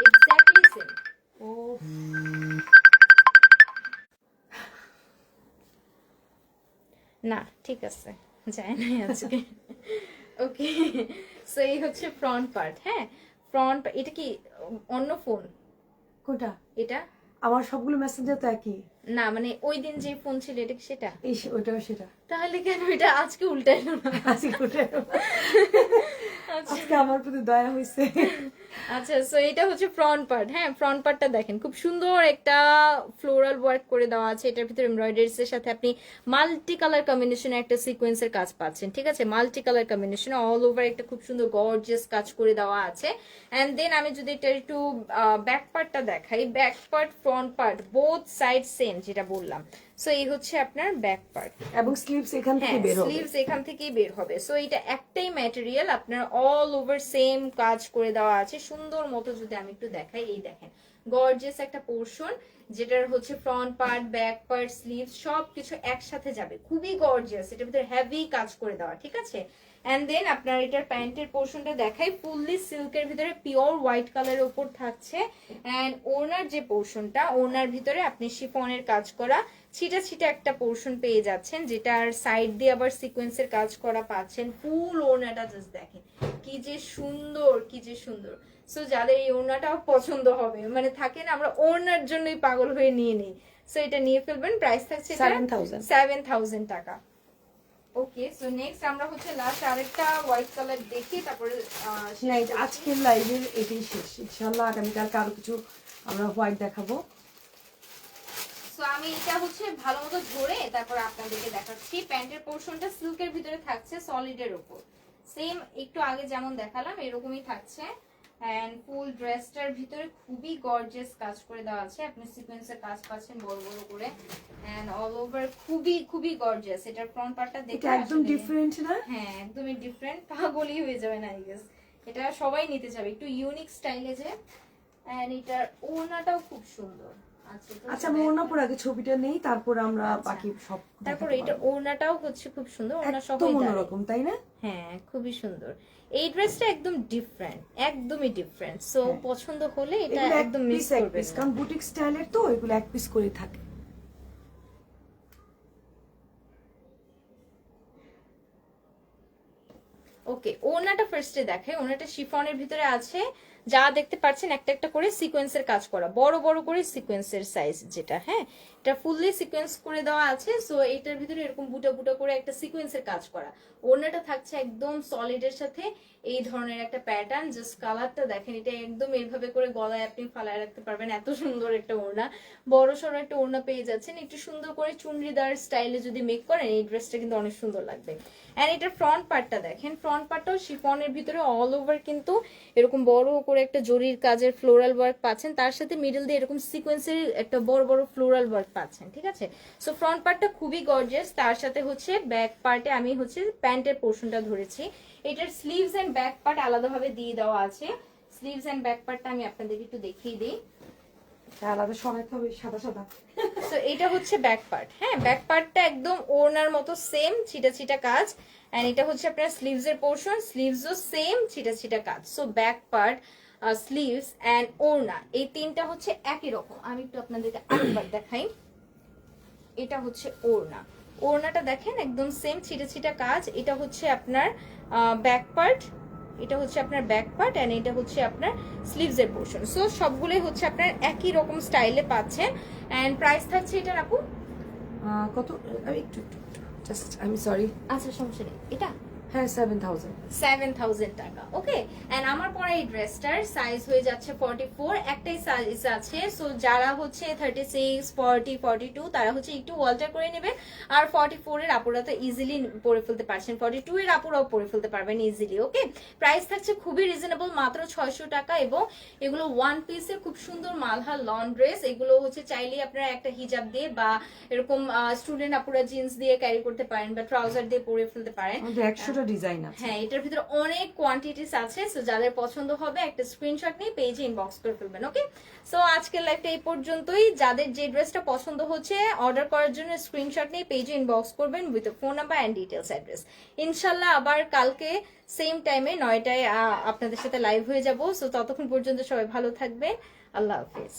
S1: exactly same.
S2: ও
S1: না ঠিক আছে, যায় নাই আজকে। ওকে, সো এই হচ্ছে ফ্রন্ট পার্ট। হ্যাঁ, ফ্রন্ট, এটা কি অন্য ফোন?
S2: কোনটা?
S1: এটা
S2: আমার সবগুলো মেসেঞ্জার তো একই।
S1: না, মানে ওই দিন যে ফোন ছিল এটা কি সেটা?
S2: এই ওটাও সেটা।
S1: তাহলে কেন এটা আজকে উল্টাইলো না?
S2: আজকে আমার প্রতি দয়া হয়েছে।
S1: আচ্ছা, সো এটা হচ্ছে ফ্রন্ট পার্ট। হ্যাঁ, ফ্রন্ট পার্টটা দেখেন, খুব সুন্দর একটা ফ্লোরাল ওয়ার্ক করে দেওয়া আছে। এটার ভিতরে এমব্রয়ডারিজ এর সাথে আপনি মাল্টি কালার কম্বিনেশনে একটা সিকোয়েন্সের কাজ পাচ্ছেন। ঠিক আছে, মাল্টি কালার কম্বিনেশনে অল ওভার একটা খুব সুন্দর গর্জিয়াস কাজ করে দেওয়া আছে। এন্ড দেন আমি যদি এটা একটু ব্যাক পার্টটা দেখাই, back part front part both side same, যেটা বললাম। সো এই হচ্ছে আপনার ব্যাক পার্ট,
S2: এবং স্লিভস এখান থেকে বের হবে।
S1: স্লিভস এখান থেকেই বের হবে। সো এটা একটাই ম্যাটেরিয়াল, আপনার অল ওভার সেম কাজ করে দেওয়া আছে সুন্দর মতো। যদি আমি একটু দেখাই, এই দেখেন গর্জিয়াস একটা পোর্শন, যেটার হচ্ছে front part, back part, sleeves সবকিছু একসাথে যাবে, খুবই গর্জিয়াস। এটার ভিতরে হেভি কাজ করে দেওয়া। ঠিক আছে, এন্ড দেন আপনার এটার প্যান্টের পোর্শনটা দেখাই, ফুললি সিল্কের ভিতরে পিওর হোয়াইট কালারের উপর থাকছে। এন্ড ওনার যে পোর্শনটা, ওনার ভিতরে আপনি শিফনের কাজ করা ছিটা ছিটা একটা পোর্শন পেয়ে যাচ্ছেন, যেটার সাইড দিয়ে আবার সিকোয়েন্সের কাজ করা পাচ্ছেন। ফুল ওড়নাটা জাস্ট দেখেন কি যে সুন্দর, কি যে সুন্দর। সো যাদের এই ওড়নাটাও পছন্দ হবে, মানে থাকে না আমরা ওড়নার জন্যই পাগল হয়ে নিয়ে নিই, সো এটা নিয়ে ফেলবেন। প্রাইস থাকছে 7000 টাকা। ওকে, সো নেক্সট আমরা হচ্ছে লাস্ট আরেকটা হোয়াইট কালার দেখি, তারপরে
S2: আজকের লাইভের এটাই শেষ। ইনশাআল্লাহ আগামীকালকে আরো কিছু আমরা হোয়াইট দেখাবো।
S1: সো আমি এটা হচ্ছে ভালো মতো ধরে তারপর আপনাদেরকে দেখাচ্ছি। প্যান্টের পোর্শনটা সিল্কের ভিতরে থাকছে, সলিডের উপর সেম একটু আগে যেমন দেখালাম এরকমই থাকছে। এন্ড ফুল ড্রেসটার ভিতরে খুবই গর্জিয়াস কাজ করে দেওয়া আছে, আপনি সিকোয়েন্সের কাজ পাচ্ছেন বড় বড় করে। এন্ড অল ওভার খুবই খুবই গর্জিয়াস। এটার ফ্রন্ট পার্টটা দেখে
S2: এটা একদম ডিফারেন্ট না?
S1: হ্যাঁ, একদমই ডিফারেন্ট, পাগলই হয়ে যাবেন আই গেস। এটা সবাই নিতে চাবে, একটু ইউনিক স্টাইলে যে। এন্ড এটার ওড়নাটাও খুব সুন্দর।
S2: আচ্ছা আমি ওড়না পরে আগে ছবিটা নেই, তারপর আমরা বাকি সব।
S1: তারপর এটা ওড়নাটাও হচ্ছে খুব সুন্দর, ওড়না সহ
S2: অন্যরকম, তাই না?
S1: হ্যাঁ, খুবই সুন্দর। এই ড্রেসটা একদম ডিফারেন্ট, একদমই ডিফারেন্ট। সো পছন্দ হলে এটা একদম মিস করবেন না,
S2: কারণ বুটিক স্টাইলের তো এগুলো এক পিস করে থাকে।
S1: ওকে, ওড়নাটা ফার্স্টে দেখাই। ওড়নাটা শিফনের ভিতরে আছে, যা দেখতে পাচ্ছেন একটা একটা করে সিকোয়েন্সের কাজ করা, বড় বড় করে সিকোয়েন্সের সাইজ যেটা, হ্যাঁ এটা ফুললি সিকোয়েন্স করে দেওয়া আছে। সো এটার ভিতরে এরকম বুটা বুটা করে একটা সিকোয়েন্সের কাজ করা, ওড়নাটা থাকছে একদম সলিডের সাথে এই ধরনের একটা প্যাটার্ন। জাস্ট কালারটা দেখেন, এটা একদম এইভাবে করে গলায় আপনি ফালায় রাখতে পারবেন, এত সুন্দর একটা ওড়না, বড় সড়ো একটা ওড়না পেয়ে যাচ্ছেন। একটু সুন্দর করে চুনরিদার স্টাইলে যদি মেক করেন এই ড্রেসটা কিন্তু অনেক সুন্দর লাগবে। এন্ড এটার ফ্রন্ট পার্টটা দেখেন, ফ্রন্ট পার্টটাও শিফনের ভিতরে অল ওভার কিন্তু এরকম বড় করে একটা জরির কাজের ফ্লোরাল ওয়ার্ক পাচ্ছেন, তার সাথে মিডল দিয়ে এরকম সিকোয়েন্সের একটা বড় বড় ফ্লোরাল ওয়ার্ক পাচ্ছেন, ঠিক আছে। সো ফ্রন্ট পার্টটা খুবই গর্জিয়াস, তার সাথে হচ্ছে ব্যাক পার্টে আমি হচ্ছে প্যান্টের পোর্শনটা ধরেছি। এটার স্লিভস এন্ড ব্যাক পার্ট আলাদাভাবে দিয়ে দেওয়া আছে। স্লিভস এন্ড ব্যাক পার্টটা আমি আপনাদেরকে একটু দেখিয়ে দিই।
S2: আলাদা সরাইতে হবে, সাদা সাদা।
S1: তো এটা হচ্ছে ব্যাক পার্ট, হ্যাঁ ব্যাক পার্টটা একদম ওড়নার মতো সেম ছিটা ছিটা কাজ। এন্ড এটা হচ্ছে আপনার স্লিভস এর পোর্শন, স্লিভসও সেম ছিটা ছিটা কাজ। So back part, sleeves and ওড়না এই তিনটা হচ্ছে একই রকম। আমি একটু আপনাদেরকে আরেকবার দেখাই। এটা হচ্ছে ওড়না, ওড়নাটা দেখেন একদম সেম ছিটা ছিটা কাজ। এটা হচ্ছে আপনার ব্যাক পার্ট, এটা হচ্ছে আপনার ব্যাক পার্ট এন্ড এটা হচ্ছে আপনার স্লিভস এর পোর্শন। সো সবগুলোই হচ্ছে আপনার একই রকম স্টাইলে পাচ্ছেন। এন্ড প্রাইস থাকছে এটার আপু
S2: কত? আমি একটু জাস্ট আমি সরি।
S1: আচ্ছা সমস্যা নেই, এটা
S2: হ্যাঁ 7,000।
S1: 7,000 টাকা, ওকে। এন্ড আমার পরে এই ড্রেসটার সাইজ হয়ে যাচ্ছে 44, একটাই সাইজ আছে। সো যারা হচ্ছে 36, 40, 42 তারা হচ্ছে একটু অল্টার করে নেবেন। আর 44 এর আপুরা তো ইজিলি পরে ফেলতে পারছেন, 42 এর আপুরাও পরে ফেলতে পারবেন ইজিলি, ওকে। প্রাইস থাকছে খুবই রিজনেবল, মাত্র 600 টাকা। এবং এগুলো ওয়ান পিসের খুব সুন্দর মালহার লং ড্রেস। এগুলো হচ্ছে চাইলে আপনারা একটা হিজাব দিয়ে বা এরকম স্টুডেন্ট আপুরা জিন্স দিয়ে ক্যারি করতে পারেন বা ট্রাউজার দিয়ে পরে ফেলতে পারেন।
S2: 100টা ডিজাইন আছে।
S1: হ্যাঁ এটার ভিতরে অনেক কোয়ান্টিটিস আছে। সো যাদের পছন্দ হবে একটা স্ক্রিনশট নিয়ে পেজে ইনবক্স করে ফেলবেন, ওকে। সো আজকের লাইভটা এই পর্যন্তই। যাদের যে ড্রেসটা পছন্দ হচ্ছে অর্ডার করার জন্য স্ক্রিনশট নিয়ে পেজে ইনবক্স করবেন with phone number and details address. ইনশাল্লাহ আবার কালকে সেম টাইমে 9টায় আপনাদের সাথে লাইভ হয়ে যাব। সো ততক্ষণ পর্যন্ত সবাই ভালো থাকবেন, আল্লাহ হাফিজ।